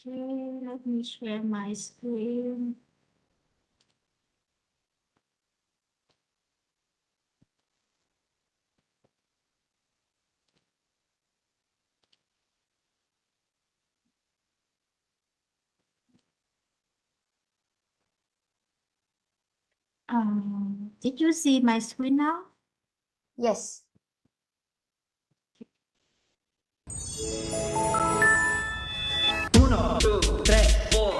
Okay, let me share my screen. Did you see my screen now? Yes. Uno, two, tres, four.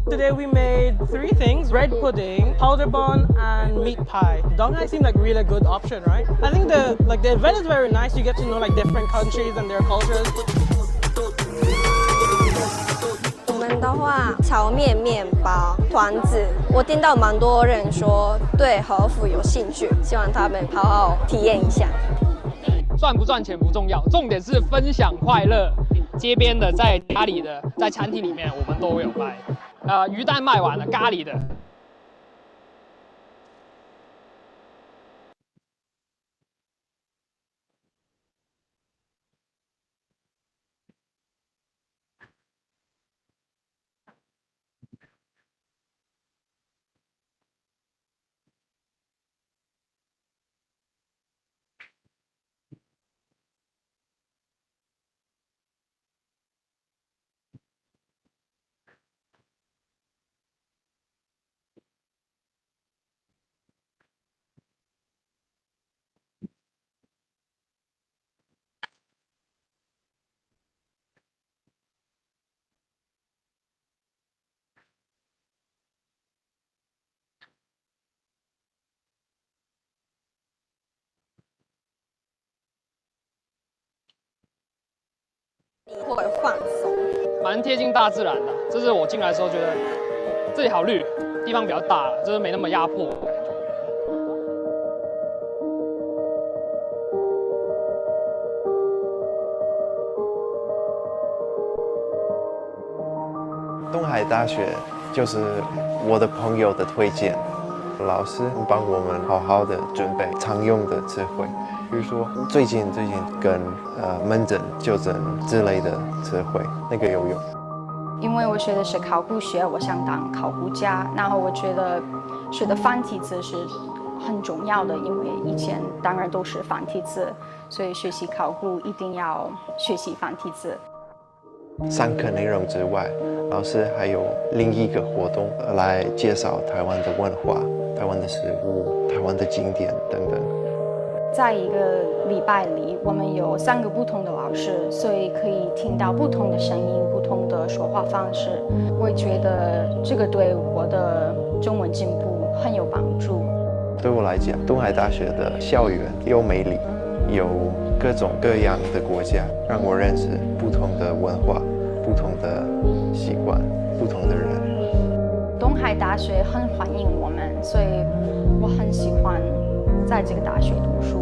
Today we made three things: bread pudding, powder bun, and meat pie. Donghai seemed like really good option, right? I think the event is very nice. You get to know like different countries and their cultures. 我们的话，炒面、面包、团子，我听到蛮多人说对和服有兴趣，希望他们好好体验一下。赚不赚钱不重要，重点是分享快乐。街边的、在家里的、在餐厅里面，我们都有卖。鱼蛋卖完了，咖喱的。会放松，蛮贴近大自然的。这是我进来的时候觉得这里好绿，地方比较大，就是没那么压迫。东海大学就是我的朋友的推荐，老师帮我们好好的准备常用的词汇，比如说最近跟门诊、就诊之类的词汇，那个有用。因为我学的是考古学，我想当考古家，然后我觉得学的繁体字是很重要的，因为以前当然都是繁体字，所以学习考古一定要学习繁体字。上课内容之外，老师还有另一个活动来介绍台湾的文化、台湾的食物、台湾的景点等等。在一个礼拜里，我们有3个不同的老师，所以可以听到不同的声音、不同的说话方式。我觉得这个对我的中文进步很有帮助。对我来讲，东海大学的校园有美丽，有各种各样的国家，让我认识不同的文化、不同的习惯、不同的人。东海大学很欢迎我们，所以我很喜欢在这个大学读书。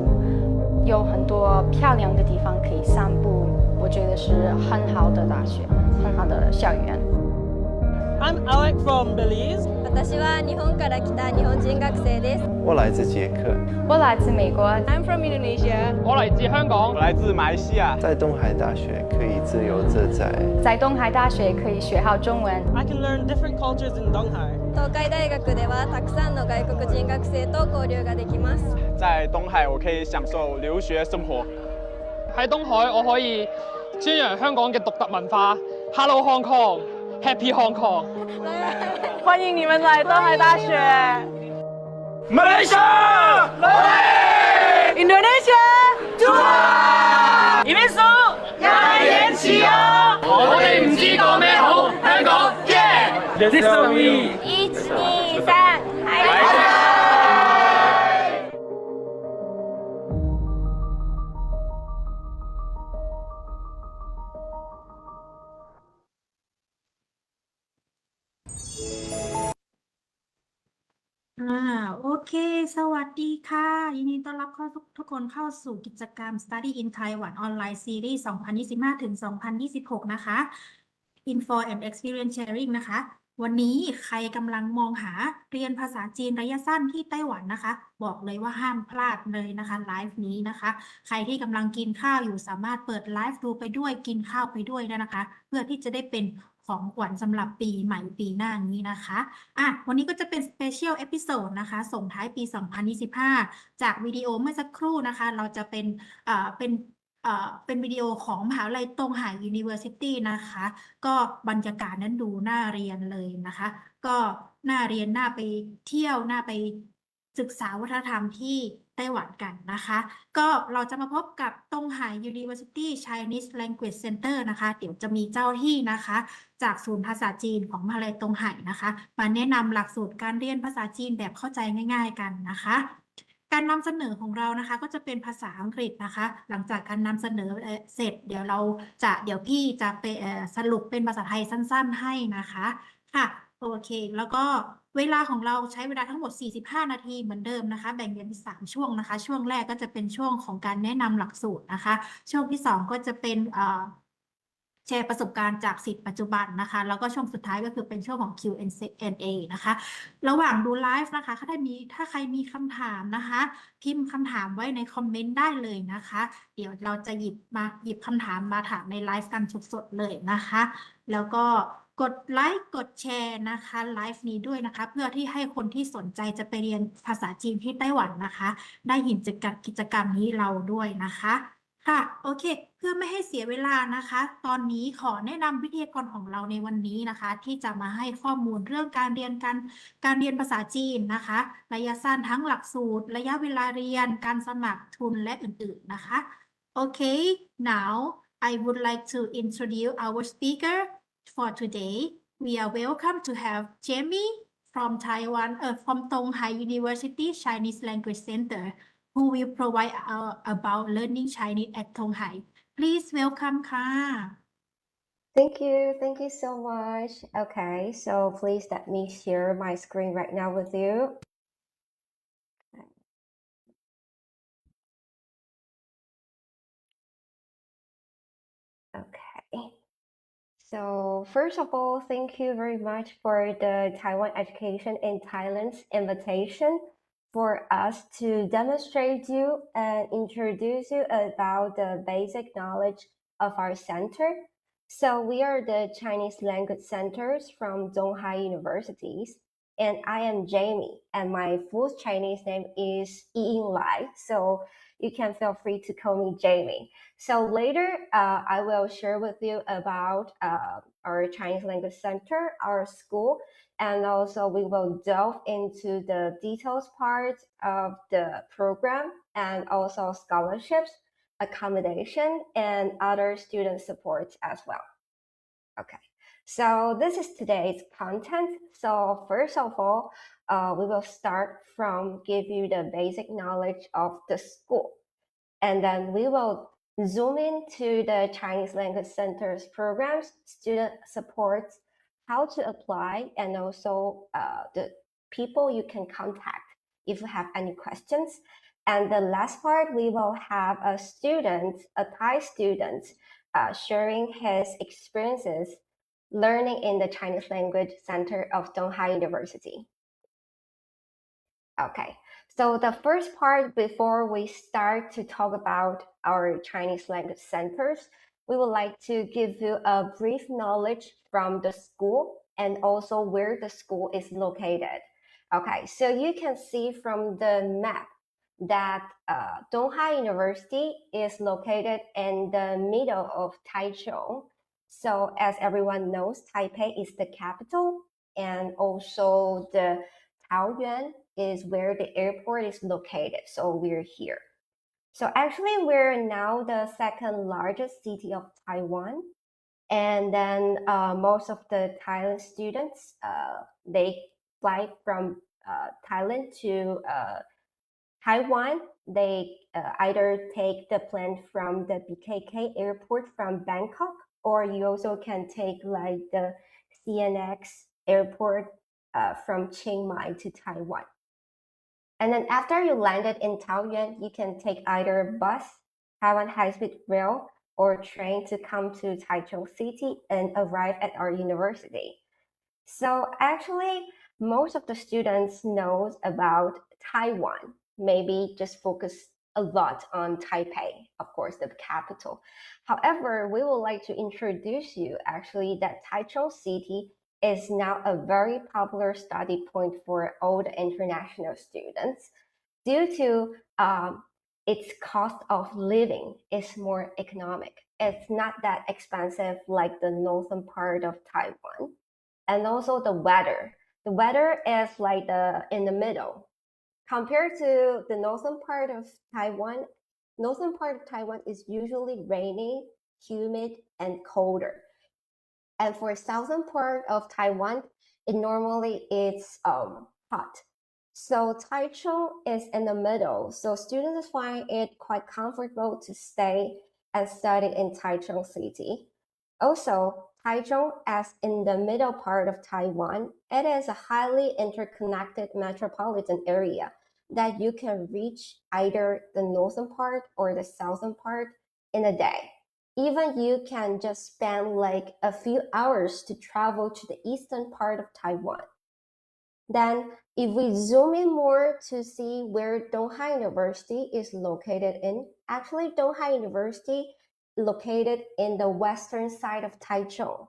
有很多漂亮的地方可以散步，我觉得是很好的大学，很好的校园。I'm Alec from Belize. 私は日本から来た日本人学生です。我来自捷克，我来自美国。I'm from Indonesia. 我来自香港，我来自马来西亚。在东海大学可以自由自在。在东海大学可以学好中文。I can learn different cultures in Donghai. 東海大学ではたくさんの外国人学生と交流ができます。在东海，我可以享受留学生活。喺東海我可以宣揚香港嘅獨特文化。Hello Hong Kong, Happy Hong Kong。欢迎你们来东海大学。Malaysia，来 Indonesia， Tunghai，移民數廿年前啊！我哋唔知講咩好，香港耶 ！This is me。1、2、3，はい。โอเค สวัสดีค่ะ ยินดีต้อนรับทุกคนเข้าสู่กิจกรรม Study in Taiwan ออนไลน์ซีรีส์ 2025 ถึง 2026 นะคะ Info and Experience Sharing นะคะ วันนี้ใครกำลังมองหาเรียนภาษาจีนระยะสั้นที่ไต้หวันนะคะ บอกเลยว่าห้ามพลาดเลยนะคะไลฟ์นี้นะคะ ใครที่กำลังกินข้าวอยู่สามารถเปิดไลฟ์ดูไปด้วยกินข้าวไปด้วยนะคะ เพื่อที่จะได้เป็นของขวัญสำหรับปีใหม่ปีหน้านี้นะคะวันนี้ก็จะเป็นสเปเชียลเอพิโซดนะคะส่งท้ายปี 2025 จากวิดีโอเมื่อสักครู่นะคะ เราจะเป็นวิดีโอของมหาวิทยาลัยตงไห่ University นะคะ ก็บรรยากาศนั้นดูน่าเรียนเลยนะคะ ก็น่าเรียนน่าไปเที่ยวน่าไปศึกษาวัฒนธรรมที่ไต้หวันกันนะคะ ก็เราจะมาพบกับตงไห่ University Chinese Language Center นะคะ เดี๋ยวจะมีเจ้าที่นะคะ จากศูนย์ภาษาจีนของมหาวิทยาลัยตงไห่นะคะ มาแนะนำหลักสูตรการเรียนภาษาจีนแบบเข้าใจง่าย ๆกันนะคะ การนำเสนอของเรานะคะก็จะเป็นภาษาอังกฤษนะคะ หลังจากการนำเสนอเสร็จเดี๋ยวพี่จะไปสรุปเป็นภาษาไทยสั้นๆให้นะคะค่ะโอเคแล้วก็เวลาของเราใช้เวลาทั้งหมด45 นาทีเหมือนเดิมนะคะแบ่งเป็น3ช่วงนะคะช่วงแรกก็จะเป็นช่วงของการแนะนำหลักสูตรนะคะช่วงที่2ก็จะเป็นแชร์ประสบการณ์จากสิทธิ์ปัจจุบันนะคะแล้วก็ช่วงสุดท้ายก็คือเป็นช่วงของ Q&A นะคะระหว่างดูไลฟ์นะคะถ้าใครมีคำถามนะคะพิมพ์คำถามไว้ในคอมเมนต์ได้เลยนะคะเดี๋ยวเราจะหยิบคำถามมาถามในไลฟ์กันสดๆเลยนะคะแล้วก็กดไลค์กดแชร์นะคะไลฟ์นี้ด้วยนะคะเพื่อที่ให้คนที่สนใจจะไปเรียนภาษาจีนที่ไต้หวันนะคะได้เห็นกิจกรรมนี้เราด้วยนะคะค่ะโอเคเพื่อไม่ให้เสียเวลานะคะตอนนี้ขอแนะนำวิทยากรของเราในวันนี้นะคะที่จะมาให้ข้อมูลเรื่องการเรียนภาษาจีนนะคะระยะสั้นทั้งหลักสูตรระยะเวลาเรียนการสมัครทุนและอื่นๆนะคะโอเค now I would like to introduce our speaker for today. We are welcome to have Jamie from Taiwan, from Tunghai University Chinese Language Center, who will provide about learning Chinese at Tunghai. Please welcome ค่ะ Thank you so much. Okay, so please let me share my screen right now with you. Okay. So first of all, thank you very much for the Taiwan Education in Thailand's invitation for us to demonstrate you and introduce you about the basic knowledge of our center. So we are the Chinese language centers from Tunghai Universities, and I am Jamie, and my full Chinese name is Ying Lai. So you can feel free to call me Jamie. So later, I will share with you about our Chinese language center, our school, and also we will delve into the details part of the program and also scholarships, accommodation, and other student support as well. Okay, so this is today's content. So first of all, we will start from give you the basic knowledge of the school, and then we will zoom into the Chinese language center's programs, student supports, how to apply, and also the people you can contact if you have any questions. And the last part, we will have a Thai student, sharing his experiences learning in the Chinese language center of Tunghai University. Okay, so the first part, before we start to talk about our Chinese language centers, we would like to give you a brief knowledge from the school and also where the school is located. Okay, so you can see from the map that Tunghai University is located in the middle of Taichung. So as everyone knows, Taipei is the capital, and also the Taoyuan is where the airport is located. So we're here. So actually, we're now the second largest city of Taiwan. And then most of the Thailand students, they fly from Thailand to Taiwan. They either take the plane from the BKK airport from Bangkok, or you also can take like the CNX airport from Chiang Mai to Taiwan. And then after you landed in Taoyuan, you can take either bus, Taiwan High-Speed Rail, or train to come to Taichung City and arrive at our university. So actually, most of the students knows about Taiwan, maybe just focus a lot on Taipei, of course, the capital. However, we would like to introduce you actually that Taichung City is now a very popular study point for all the international students due to its cost of living is more economic. It's not that expensive like the northern part of Taiwan. And also the weather. The weather is like in the middle. Compared to the northern part of Taiwan is usually rainy, humid, and colder. And for southern part of Taiwan, it normally is hot. So Taichung is in the middle. So students find it quite comfortable to stay and study in Taichung City. Also, Taichung, as in the middle part of Taiwan, it is a highly interconnected metropolitan area that you can reach either the northern part or the southern part in a day. Even you can just spend like a few hours to travel to the eastern part of Taiwan. Then, if we zoom in more to see where Tunghai University is located in, actually Tunghai University located in the western side of Taichung.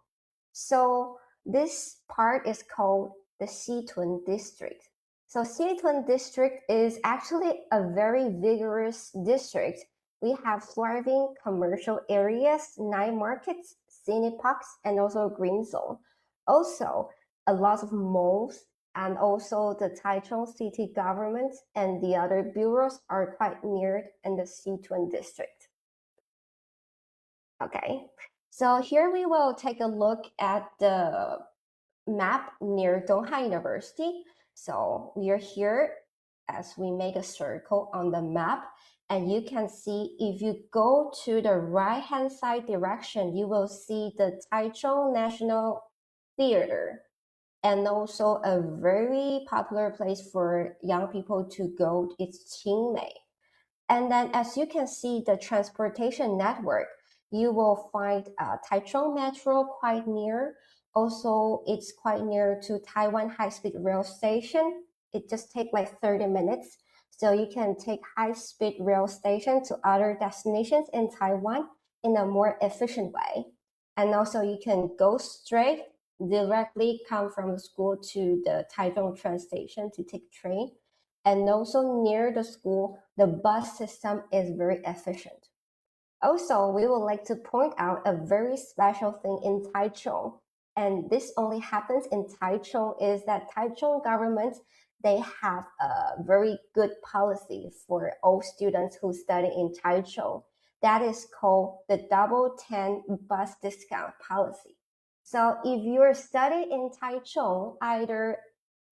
So this part is called the Xitun district. So Xitun district is actually a very vigorous district. We have thriving commercial areas, night markets, scenic parks, and also green zone. Also, a lot of malls, and also the Taichung city government and the other bureaus are quite near in the Xitun district. Okay, so here we will take a look at the map near Tunghai University. So we are here as we make a circle on the map, and you can see if you go to the right hand side direction, you will see the Taichung National Theater, and also a very popular place for young people to go. It's Qingmei. And then as you can see the transportation network, you will find Taichung Metro quite near. Also, it's quite near to Taiwan High-Speed Rail Station. It just takes like 30 minutes. So you can take high-speed rail station to other destinations in Taiwan in a more efficient way. And also you can go straight, directly come from the school to the Taichung train station to take train. And also near the school, the bus system is very efficient. Also, we would like to point out a very special thing in Taichung, and this only happens in Taichung, is that Taichung government, they have a very good policy for all students who study in Taichung. That is called the Double 10 bus discount policy. So if you're studying in Taichung, either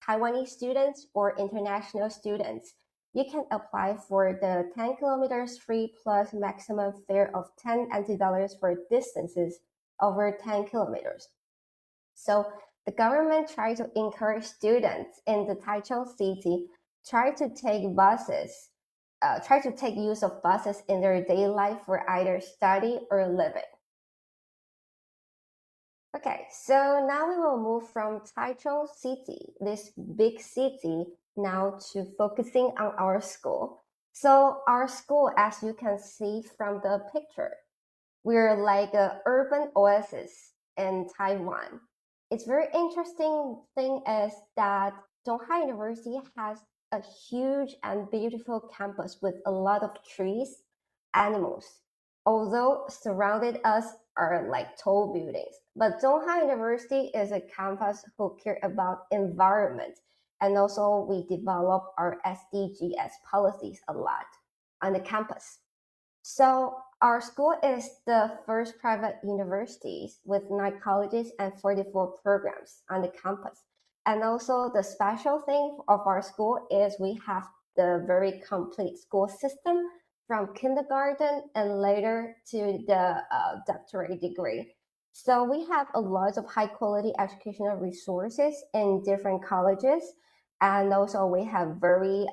Taiwanese students or international students, you can apply for the 10 kilometers free plus maximum fare of 10 NT dollars for distances over 10 kilometers. So the government tries to encourage students in the Taichung city try to take use of buses in their daily life for either study or living. Okay, so now we will move from Taichung city, this big city, now to focusing on our school. So our school, as you can see from the picture, we're like an urban oasis in Taiwan. It's very interesting thing is that Tunghai University has a huge and beautiful campus with a lot of trees, animals, although surrounded us are like tall buildings. But Tunghai University is a campus who care about environment, and also we develop our SDGs policies a lot on the campus. So our school is the first private university with 9 colleges and 44 programs on the campus. And also the special thing of our school is we have the very complete school system from kindergarten and later to the doctorate degree. So we have a lot of high quality educational resources in different colleges. And also we have very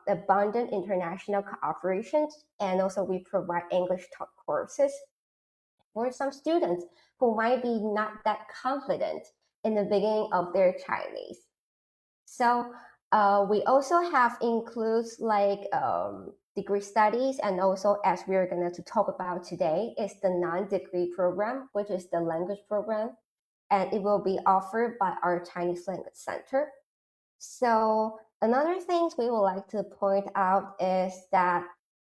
abundant international cooperations, and also we provide English talk courses. for some students who might be not that confident in the beginning of their Chinese. So we also have includes like degree studies, and also as we're going to talk about today is the non-degree program, which is the language program, and it will be offered by our Chinese Language Center. So another thing we would like to point out is that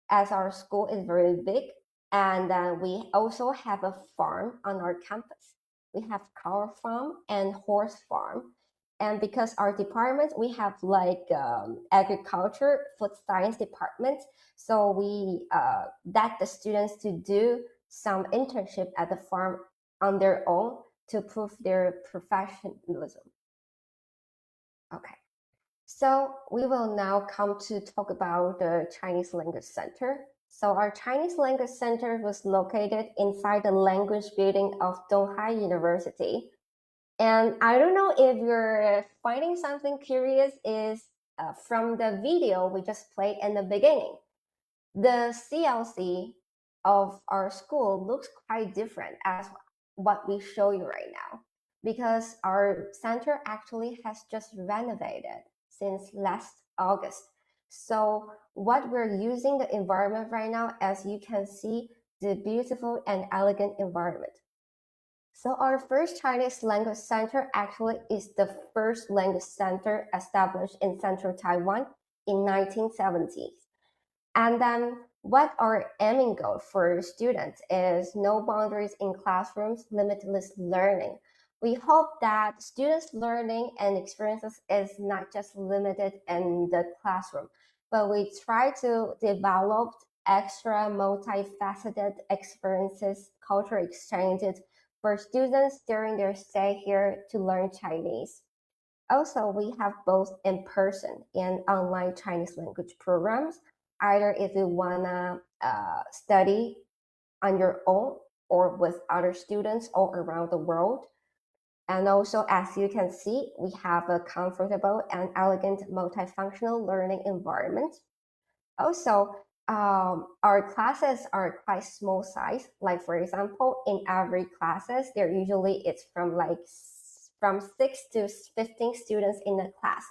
as our school is very big, and we also have a farm on our campus. We have cow farm and horse farm. And because our department, we have like agriculture, food science department. So we let the students to do some internship at the farm on their own to prove their professionalism. Okay. So we will now come to talk about the Chinese Language Center. So our Chinese Language Center was located inside the language building of Tunghai University. And I don't know if you're finding something curious is from the video we just played in the beginning. The CLC of our school looks quite different as what we show you right now, because our center actually has just renovated since last August. So what we're using the environment right now, as you can see, the beautiful and elegant environment. So our first Chinese language center actually is the first language center established in central Taiwan in 1970s. And then what our aiming goal for students is no boundaries in classrooms, limitless learning. We hope that students' learning and experiences is not just limited in the classroom, but we try to develop extra multifaceted experiences, cultural exchanges for students during their stay here to learn Chinese. Also, we have both in-person and online Chinese language programs, either if you wanna study on your own or with other students all around the world. And also, as you can see, we have a comfortable and elegant multifunctional learning environment. Also, our classes are quite small size. Like for example, in every classes, there usually it's from 6 to 15 students in a class,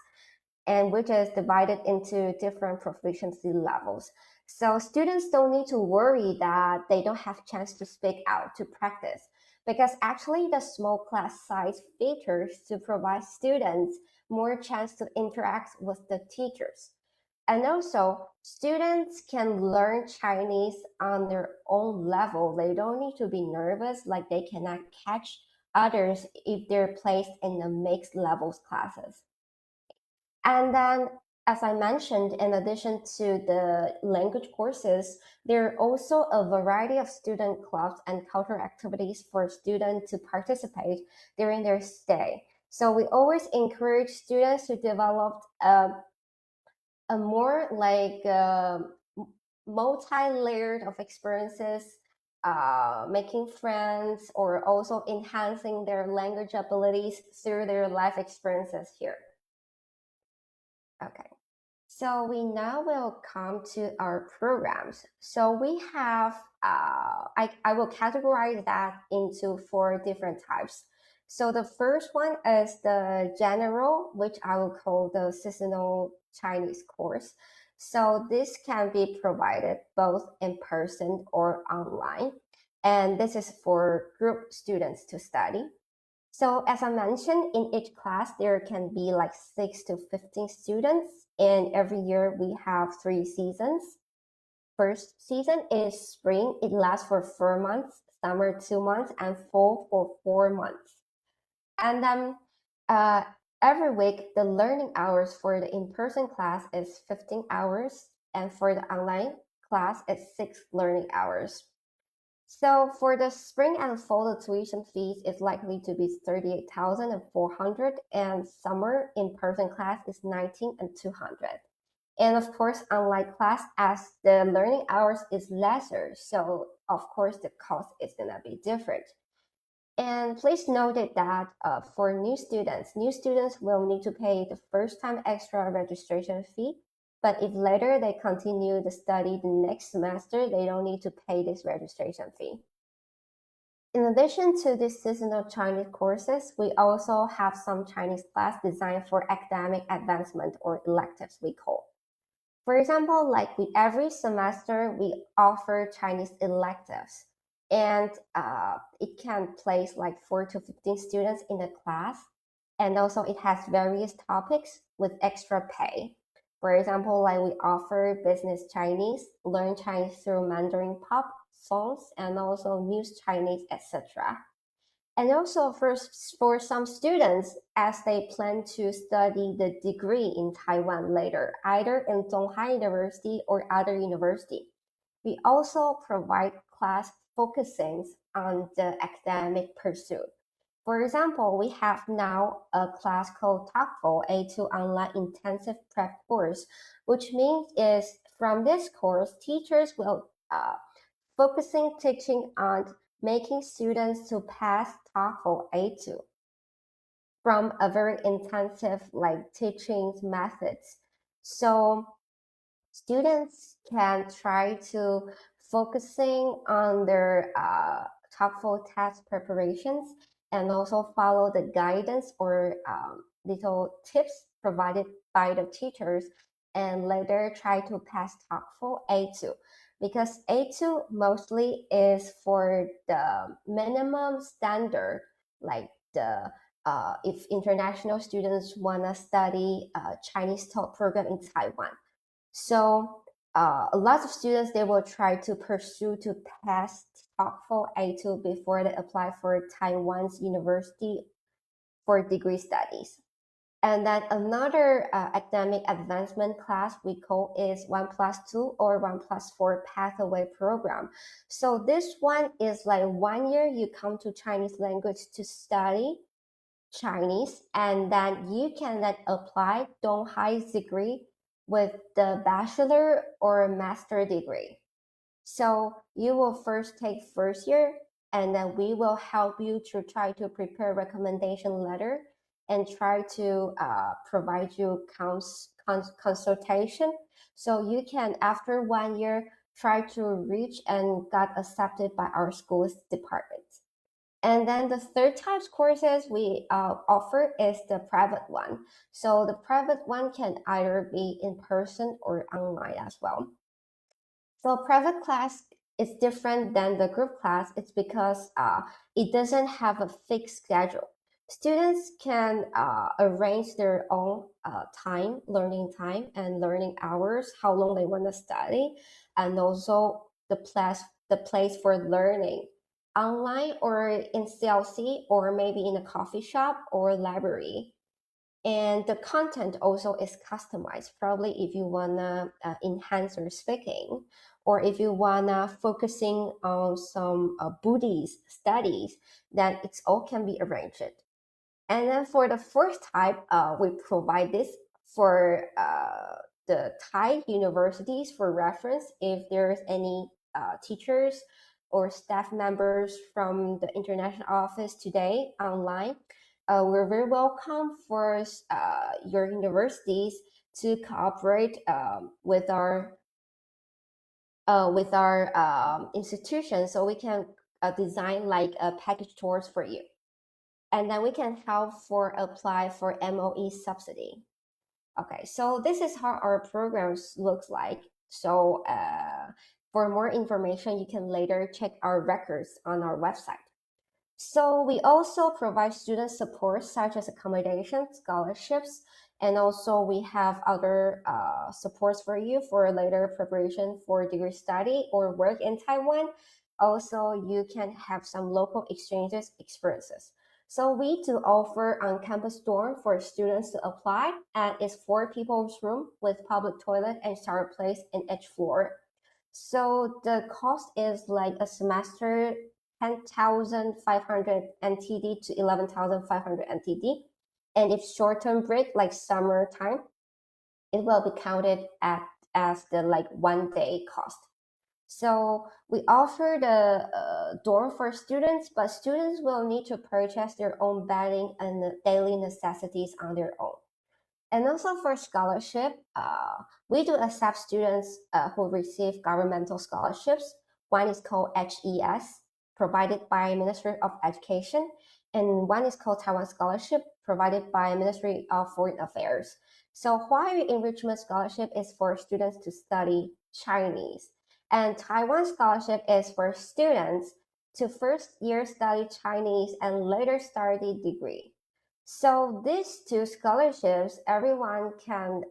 and which is divided into different proficiency levels. So students don't need to worry that they don't have chance to speak out to practice, because actually the small class size features to provide students more chance to interact with the teachers. And also, students can learn Chinese on their own level. They don't need to be nervous, like they cannot catch others if they're placed in the mixed levels classes. And then, as I mentioned, in addition to the language courses, there are also a variety of student clubs and cultural activities for students to participate during their stay. So we always encourage students to develop a more like multi-layered of experiences, making friends, or also enhancing their language abilities through their life experiences here. Okay, so we now will come to our programs. So we have, I will categorize that into 4 different types. So the first one is the general, which I will call the seasonal Chinese course. So this can be provided both in person or online. And this is for group students to study. So as I mentioned, in each class, there can be like 6 to 15 students. And every year we have 3 seasons. First season is spring. It lasts for 4 months, summer 2 months, and fall for 4 months. And then every week, the learning hours for the in-person class is 15 hours. And for the online class, it's 6 learning hours. So for the spring and fall, the tuition fees is likely to be 38,400, and summer in-person class is 19,200. And of course, online class, as the learning hours is lesser, so of course the cost is gonna be different. And please note that for new students will need to pay the first time extra registration fee. But if later they continue the study the next semester, they don't need to pay this registration fee. In addition to these seasonal Chinese courses, we also have some Chinese class designed for academic advancement or electives we call. For example, like every semester we offer Chinese electives, and it can place like 4 to 15 students in the class, and also it has various topics with extra pay. For example, like we offer business Chinese, learn Chinese through Mandarin pop songs, and also news Chinese, etc. And also for some students, as they plan to study the degree in Taiwan later, either in Tunghai University or other university, we also provide class focusing on the academic pursuit. For example, we have now a class called TOEFL A2 Online Intensive Prep Course, which means is from this course, teachers will focusing teaching on making students to pass TOEFL A2 from a very intensive like teaching methods. So students can try to focusing on their TOEFL test preparations and also follow the guidance or little tips provided by the teachers and later try to pass TOEFL A2 because A2 mostly is for the minimum standard like the if international students want to study Chinese talk program in Taiwan. So a lot of students, they will try to pursue to pass TOEFL A2 before they apply for Taiwan's university for degree studies. And then another academic advancement class we call is 1+2 or 1+4 pathway program. So this one is like 1 year you come to Chinese language to study Chinese, and then you can then apply Tunghai's degree with the bachelor or master degree. So you will first take first year, and then we will help you to try to prepare recommendation letter and try to provide you consultation. So you can, after 1 year, try to reach and got accepted by our school's department. And then the third type of courses we offer is the private one. So the private one can either be in person or online as well. So private class is different than the group class. It's because it doesn't have a fixed schedule. Students can arrange their own time, learning time and learning hours, how long they want to study, and also the place for learning online or in CLC or maybe in a coffee shop or library. And the content also is customized. Probably if you wanna enhance your speaking, or if you wanna focusing on some Buddhist studies, then it's all can be arranged. And then for the fourth type, we provide this for the Thai universities for reference. If there's any teachers or staff members from the international office today online, we're very welcome for your universities to cooperate with our institution, so we can design like a package tours for you, and then we can help for apply for MOE subsidy. Okay, so this is how our programs looks like. So for more information, you can later check our records on our website. So we also provide student support such as accommodation, scholarships, and also we have other supports for you for later preparation for degree study or work in Taiwan. Also, you can have some local exchanges experiences. So we do offer on-campus dorm for students to apply, and it's 4 people's room with public toilet and shower place in each floor. So the cost is like a semester 10,500 NTD to 11,500 NTD. And if short-term break like summertime, it will be counted as the like 1 day cost. So we offer the dorm for students, but students will need to purchase their own bedding and the daily necessities on their own. And also for scholarship, we do accept students who receive governmental scholarships. One is called HES, provided by Ministry of Education, and one is called Taiwan Scholarship, provided by Ministry of Foreign Affairs. So Huayu Enrichment Scholarship is for students to study Chinese, and Taiwan Scholarship is for students to first year study Chinese and later study degree. So these two scholarships, everyone can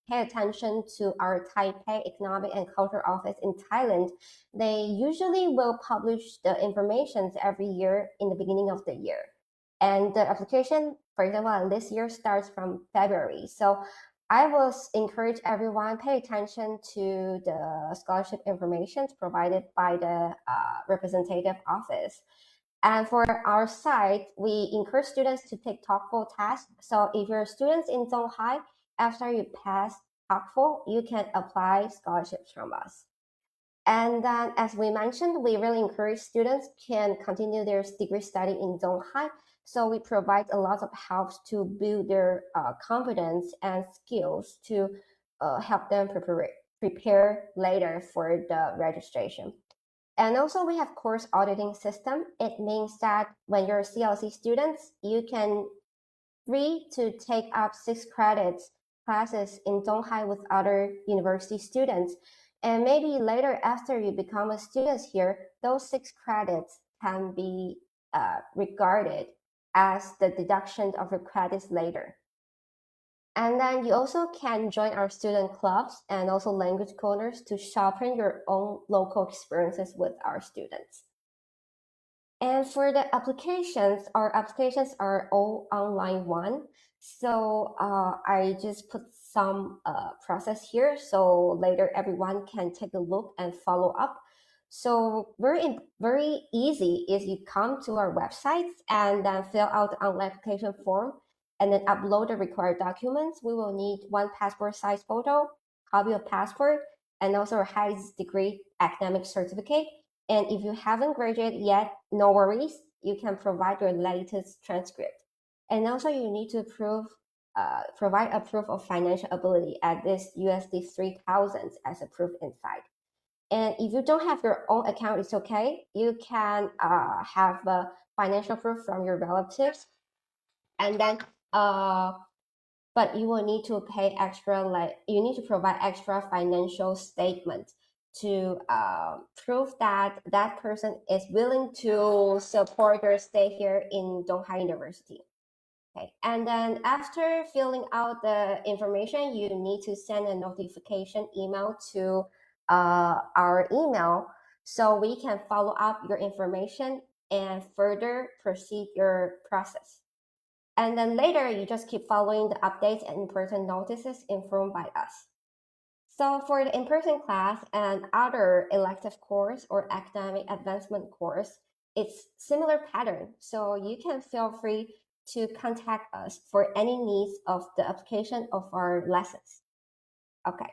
pay attention to our Taipei Economic and Cultural Office in Thailand. They usually will publish the information every year in the beginning of the year. And the application, for example, this year starts from February. So I will encourage everyone pay attention to the scholarship information provided by the representative office. And for our site, we encourage students to take TOEFL tests. So if you're students in Tunghai, after you pass TOEFL, you can apply scholarships from us. And then, as we mentioned, we really encourage students can continue their degree study in Tunghai. So we provide a lot of help to build their confidence and skills to help them prepare later for the registration. And also we have course auditing system. It means that when you're CLC students, you can free to take up 6 credits classes in Tunghai with other university students. And maybe later after you become a student here, those 6 credits can be regarded as the deduction of your credits later. And then you also can join our student clubs and also language corners to sharpen your own local experiences with our students. And for the applications, our applications are all online one. So I just put some process here so later everyone can take a look and follow up. So very easy is you come to our website and then fill out the online application form and then upload the required documents. We will need 1 passport size photo, copy of passport, and also a highest degree academic certificate. And if you haven't graduated yet, no worries. You can provide your latest transcript. And also you need to provide a proof of financial ability at this USD 3,000 as a proof inside. And if you don't have your own account, it's okay. You can have a financial proof from your relatives. And then, but you will need to pay extra, you need to provide extra financial statement to prove that that person is willing to support your stay here in Tunghai University. Okay, and then after filling out the information, you need to send a notification email to our email so we can follow up your information and further proceed your process. And then later, you just keep following the updates and important notices informed by us. So for the in-person class and other elective course or academic advancement course, it's similar pattern. So you can feel free to contact us for any needs of the application of our lessons. Okay,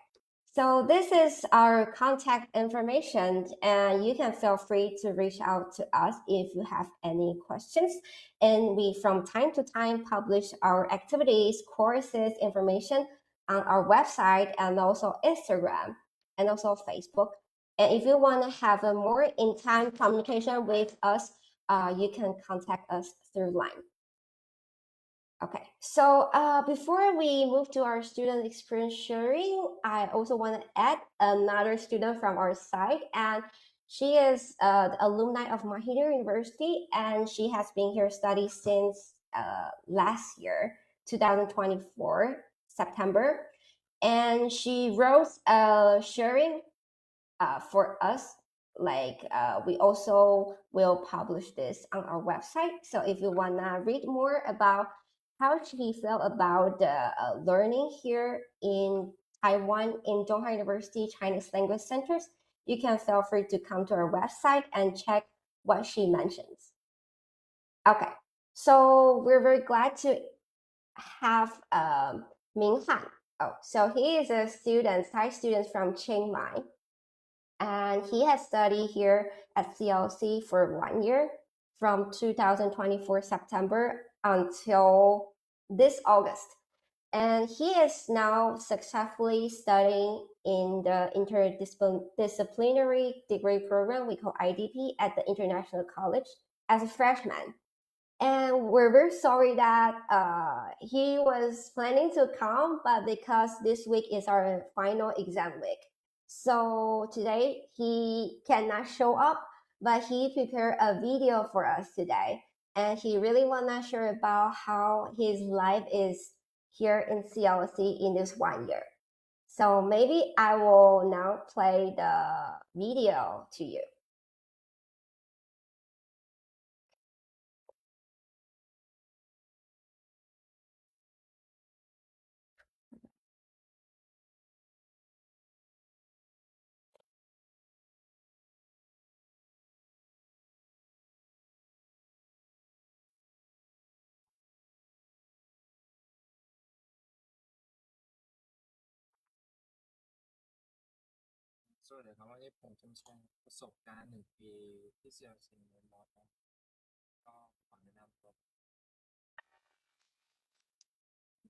so this is our contact information and you can feel free to reach out to us if you have any questions. And we from time to time publish our activities, courses, information on our website and also Instagram and also Facebook. And if you want to have a more in-time communication with us, you can contact us through line. Okay, so before we move to our student experience sharing, I also want to add another student from our side, and she is the alumni of Mahidol University, and she has been here studying since last year, 2024, September. And she wrote sharing for us. We also will publish this on our website. So if you want to read more about how she felt about the learning here in Taiwan in Tunghai University Chinese Language Centers, you can feel free to come to our website and check what she mentions. Okay, so we're very glad to have Ming Han. Oh, so he is a student, Thai student from Chiang Mai. And he has studied here at CLC for 1 year from 2024 September until this August. And he is now successfully studying in the interdisciplinary degree program we call IDP at the International College as a freshman. And we're very sorry that he was planning to come, but because this week is our final exam week, so today he cannot show up, but he prepared a video for us today. And he really wanna share about how his life is here in CLC in this 1 year. So maybe I will now play the video to you.สวัสดีครับวันนี้ผมจะมาแชร์ประสบการณ์1 ปีที่เซียวซิงในมอครับก็ขอแนะนำตัว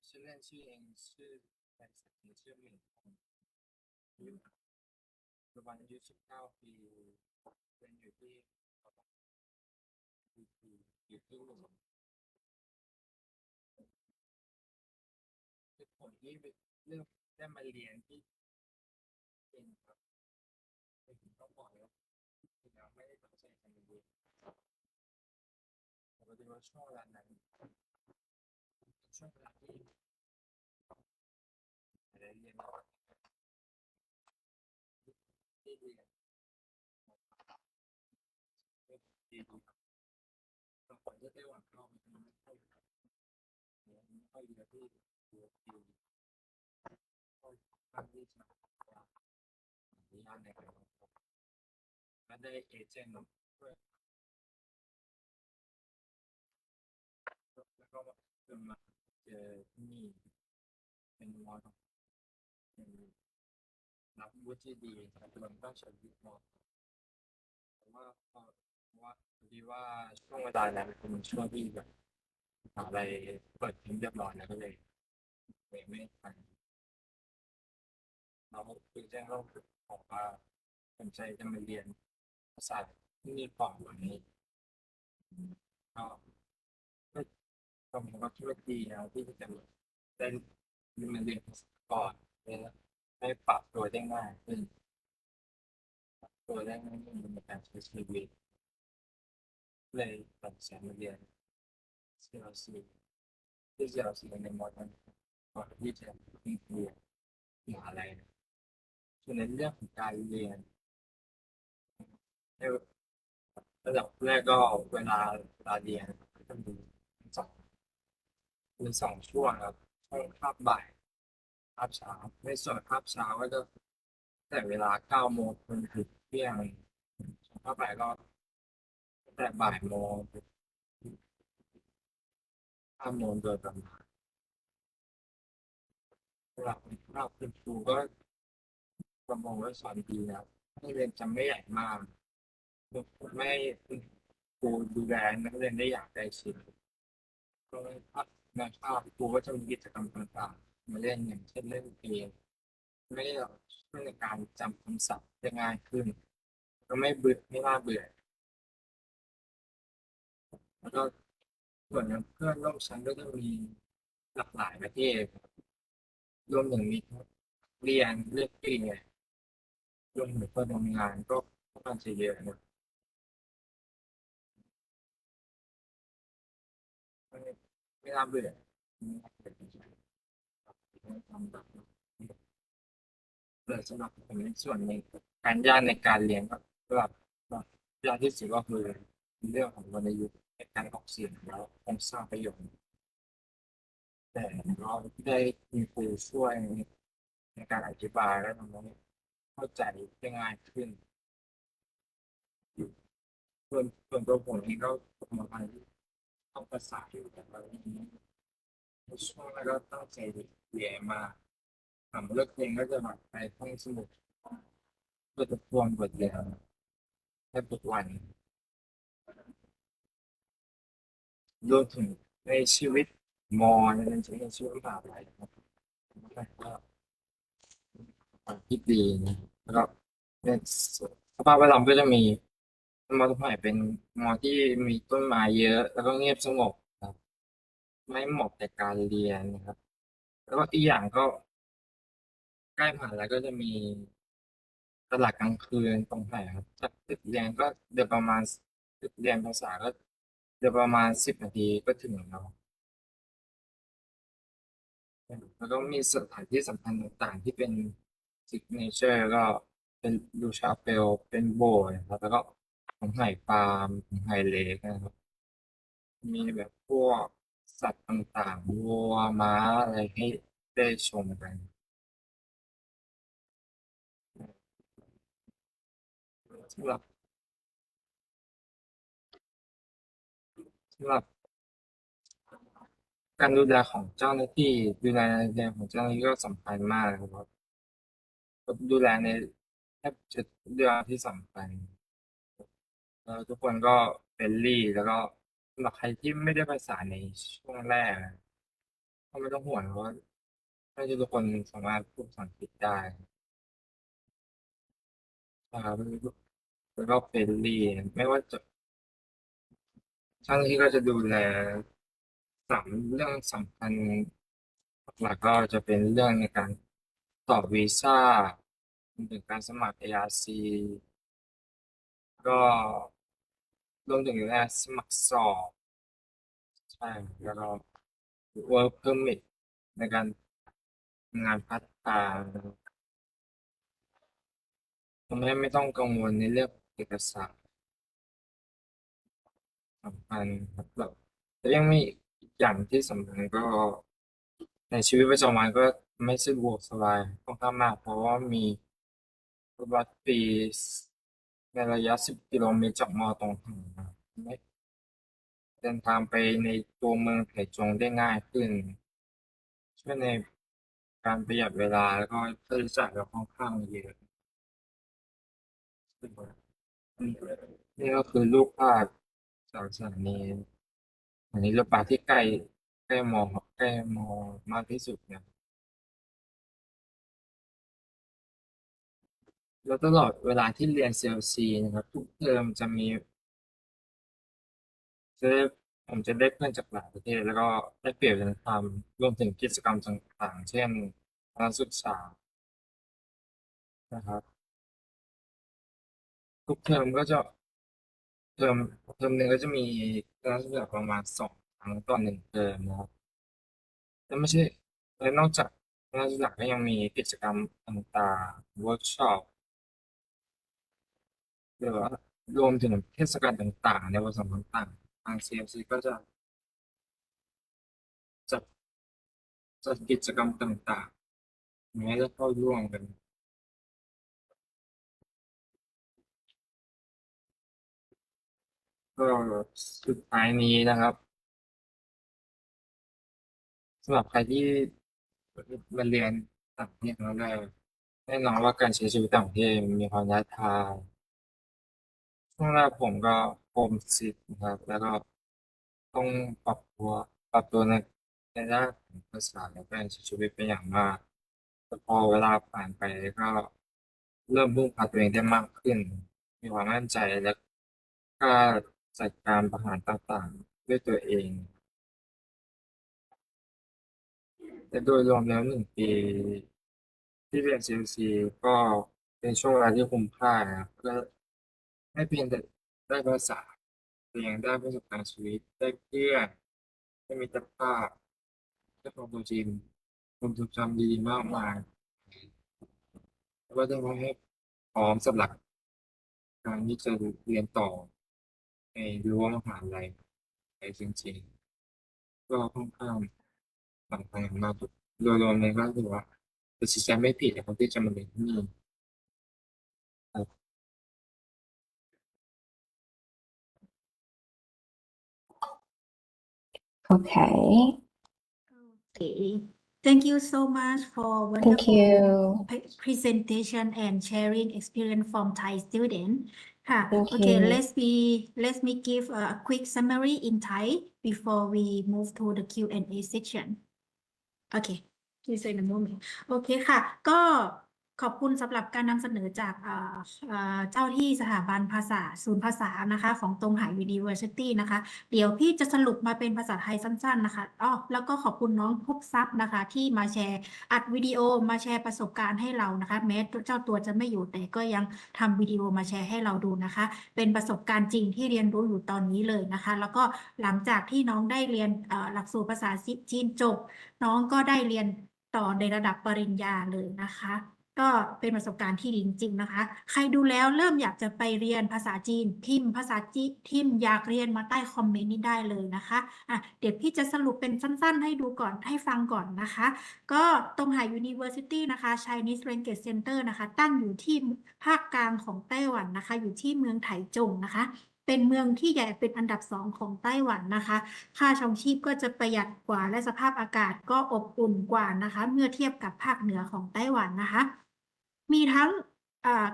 ชื่อเล่นชื่อเองชื่อในสัตว์ชื่อหมิงปัจจุบันอายุ19 ปีเป็นอยู่ที่อยู่ที่หนึ่งคือผมที่เลือกได้มาเรียนที่เป็นครับต้องบอกเลยว่าจริงๆแล้วไม่ได้ตั้งใจจะมาเรียนแต่พอดีว่าช่วงเวลานั้นช่วงเวลาที่ได้เรียนที่เรียนดีครับก่อนจะได้หวังเข้ามันไม่ค่อยเยอะที่ตัวคิวก็ค่อนที่จะอนุญาตในการและได้เอเจนต์ด้วยแล้วก็จนมาเจอที่นี่เป็นมอเป็นรับวุฒิดีปัจจุบันก็ใช้ยุคมอแต่ว่าพอดีว่าช่วงเวลานั้นเป็นช่วงที่แบบอะไรเปิดทิ้งเรียบร้อยแล้วก็เลยไม่ทันเราคือแจ้งเราบอกว่าสนใจจะมาเรียนภาษาที่มีก่อนวันนี้ก็ผมก็คิดว่าดีนะที่จะได้มาเรียนก่อนได้ปรับตัวได้ง่ายขึ้นตัวได้ง่ายขึ้นในการใช้ชีวิตเลยตัดสินใจมาเรียนCLCที่CLCในมอนั้นก่อนที่จะเรียนมหาลัยส่วนในเรื่องของการเรียนระดับแรกก็เวลาเรียนก็มี2ช่วงครับช่วงคาบบ่ายคาบเช้าในส่วนคาบเช้าก็จะแต่เวลา9 โมงจนถึงเที่ยงคาบบ่ายก็แต่บ่ายโมง5 โมงโดยประมาณเวลาคุณครูก็ประมงว่าสอนดีนะให้เรียนจำไม่ใหญ่มากไม่ครูดูแลนักเรียนได้อย่างใกล้ชิดก็ในคาบครูก็จะมีกิจกรรมต่างๆมาเล่นอย่างเช่นเล่นเกมไม่ได้ช่วยในการจำคำศัพท์ได้ง่ายขึ้นก็ไม่เบื่อไม่น่าเบื่อแล้วก็ส่วนเพื่อนร่วมชั้นก็จะมีหลากหลายประเทศรวมถึงมีเรียนเลือกเรียนรวมถึงคนทำงานก็ค่อนข้างจะเยอะนะไม่น่าเบื่อแต่สำหรับผมในส่วนในการยากในการเรียนก็ยากที่สุดก็คือเรื่องของวรรณยุกต์ในการออกเสียงแล้วโครงสร้างประโยคแต่เราได้มีครูช่วยในการอธิบายและทำให้เข้าใจได้ง่ายขึ้นส่วนตัวผมเองก็ประมาณต้องภาษาอยู่แต่ว่าในช่วงแรกก็ตั้งใจเรียนมากเลิกเรียนก็จะแบบไปท่องสมุดเพื่อทบทวนบทเรียนแทบทุกวันรวมถึงในชีวิตมอในชีวิตมหาลัยครับ ก็ที่ดีนะแล้วก็เป็นสภาพแวดล้อมก็จะมีมอต้นไม้เป็นมอที่มีต้นไม้เยอะ แล้วก็เงียบสงบครับ ไม่เหมาะแต่การเรียนนะครับ แล้วก็อีกอย่างก็ใกล้มหาลัยก็จะมีตลาดกลางคืนตรงไหนครับจากตึกเรียนก็เดินประมาณตึกเรียนภาษาก็เดินประมาณ10 นาทีก็ถึงแล้ว แล้วก็มีสถานที่สำคัญต่างๆที่เป็นซิกเนเจอร์ก็เป็นดูชาเปลเป็นโบสถ์นะครับแล้วก็ของไห่ฟาร์มของไห่เลกนะครับมีแบบพวกสัตว์ต่างๆวัวม้าอะไรให้ได้ชมกันสำหรับสำหรับการดูแลของเจ้าหน้าที่ดูแลในของเจ้าหน้าที่ก็สำคัญมากนะครับก็ดูแลในแทบจะเรื่องที่สำคัญ แล้วทุกคนก็เฟรนลี่แล้วก็สำหรับใครที่ไม่ได้ภาษาในช่วงแรกก็ไม่ต้องห่วงเพราะว่าน่าจะทุกคนสามารถพูดภาษาอังกฤษได้นะครับแล้วก็เฟรนลี่ไม่ว่าจะช่างที่ก็จะดูแลเรื่องสำคัญหลักๆก็จะเป็นเรื่องในการต่อวีซ่ารวมถึงการสมัคร ARC ก็รวมถึงการสมัครสอบใช่แล้วก็ work permit ในการทำงานพาร์ทไทม์ทำให้ไม่ต้องกังวลในเรื่องเอกสารสำคัญครับแบบแต่ยังมีอีกอย่างที่สำคัญก็ในชีวิตประจำวันก็ไม่สะดวกสบายค่อนข้างมากเพราะว่ามีรถบัสฟรีในระยะ10 กิโลเมตรจากมอตรงหันมาไม่เดินทางไปในตัวเมืองไถจงได้ง่ายขึ้นช่วยในการประหยัดเวลาแล้วก็ค่าใช้จ่ายเราค่อนข้างเยอะนี่ก็คือรูปภาพจากสถานีอันนี้รถบัสที่ใกล้มอใกล้มอมากที่สุดเนี่ยแล้วตลอดเวลาที่เรียน CLC นะครับทุกเทอมจะได้ผมจะได้เพื่อนจากหลายประเทศแล้วก็ได้เปรียบวัฒนธรรมรวมถึงกิจกรรมต่างๆเช่นการศึกษานะครับทุกเทอมก็จะเทอมเทอมหนึ่งก็จะมีการศึกษาประมาณ2 ครั้งต่อ1 เทอมนะครับและไม่ใช่และนอกจากการศึกษาก็ยังมีกิจกรรมต่างๆเวิร์กช็อปหรือว่ารวมถึงเทศกาลต่างๆในวันสำคัญต่างๆทาง CFC ก็จะจัดจัดกิจกรรมต่างๆให้ได้เข้าร่วมกันก็สุดท้ายนี้นะครับสำหรับใครที่มาเรียนต่างประเทศครั้งแรกแน่นอนว่าการใช้ชีวิตต่างประเทศมีความท้าทายช่วงแรกผมก็โฮมซิกนะครับแล้วก็ต้องปรับตัวในด้านของภาษาและการใช้ชีวิตเป็นอย่างมากแต่พอเวลาผ่านไปก็เริ่มพึ่งพาตัวเองได้มากขึ้นมีความมั่นใจและกล้าจัดการปัญหาต่างๆด้วยตัวเอง แต่โดยรวมแล้ว1 ปีที่เรียน CLC ก็เป็นช่วงเวลาที่คุ้มค่านะครับก็ไม่เพียงแต่ได้ภาษาแต่ยังได้ประสบการณ์ชีวิตได้เพื่อนได้มิตรภาพได้ความรู้จริงความทรงจำดีๆมากมายแล้วก็จะทำให้พร้อมสำหรับการที่จะเรียนต่อในรั้วมหาลัยในจริงๆก็ค่อนข้างสำคัญมากโดยรวมเลยก็ถือว่าตัดสินใจไม่ผิดนะครับที่จะมาเรียนที่นี่ครับ Okay. Okay. Thank you so much for Thank wonderful you. presentation and sharing experience from Thai student. Thank Okay, you. let me give a quick summary in Thai before we move to the Q&A section. Okay. ที่เซนโมเมนต์โอเคค่ะ ก็ขอบคุณสำหรับการนำเสนอจากเจ้าที่สถาบันภาษาศูนย์ภาษานะคะของตรงไห University นะคะ เดี๋ยวพี่จะสรุปมาเป็นภาษาไทยสั้นๆนะคะแล้วก็ขอบคุณน้องพบทรัพย์นะคะ ที่มาแชร์อัดวิดีโอมาแชร์ประสบการณ์ให้เรานะคะ แม้เจ้าตัวจะไม่อยู่แต่ก็ยังทำวิดีโอมาแชร์ให้เราดูนะคะ เป็นประสบการณ์จริงที่เรียนรู้อยู่ตอนนี้เลยนะคะ แล้วก็หลังจากที่น้องได้เรียนหลักสูตรภาษาจีนจบ น้องก็ได้เรียนต่อในระดับปริญญาเลยนะคะ ก็เป็นประสบการณ์ที่ดีจริงๆนะคะ ใครดูแล้วเริ่มอยากจะไปเรียนภาษาจีนพิมพ์ภาษาจีนพิมพ์อยากเรียนมาใต้คอมเมนต์นี้ได้เลยนะคะเดี๋ยวพี่จะสรุปเป็นสั้นๆให้ดูก่อนให้ฟังก่อนนะคะ ก็ตรงไห University นะคะ Chinese Language Center นะคะ ตั้งอยู่ที่ภาคกลางของไต้หวันนะคะ อยู่ที่เมืองไถจงนะคะ เป็นเมืองที่ใหญ่เป็นอันดับ2ของไต้หวันนะคะ ค่าครองชีพก็จะประหยัดกว่าและสภาพอากาศก็อบอุ่นกว่านะคะ เมื่อเทียบกับภาคเหนือของไต้หวันนะคะ มีทั้ง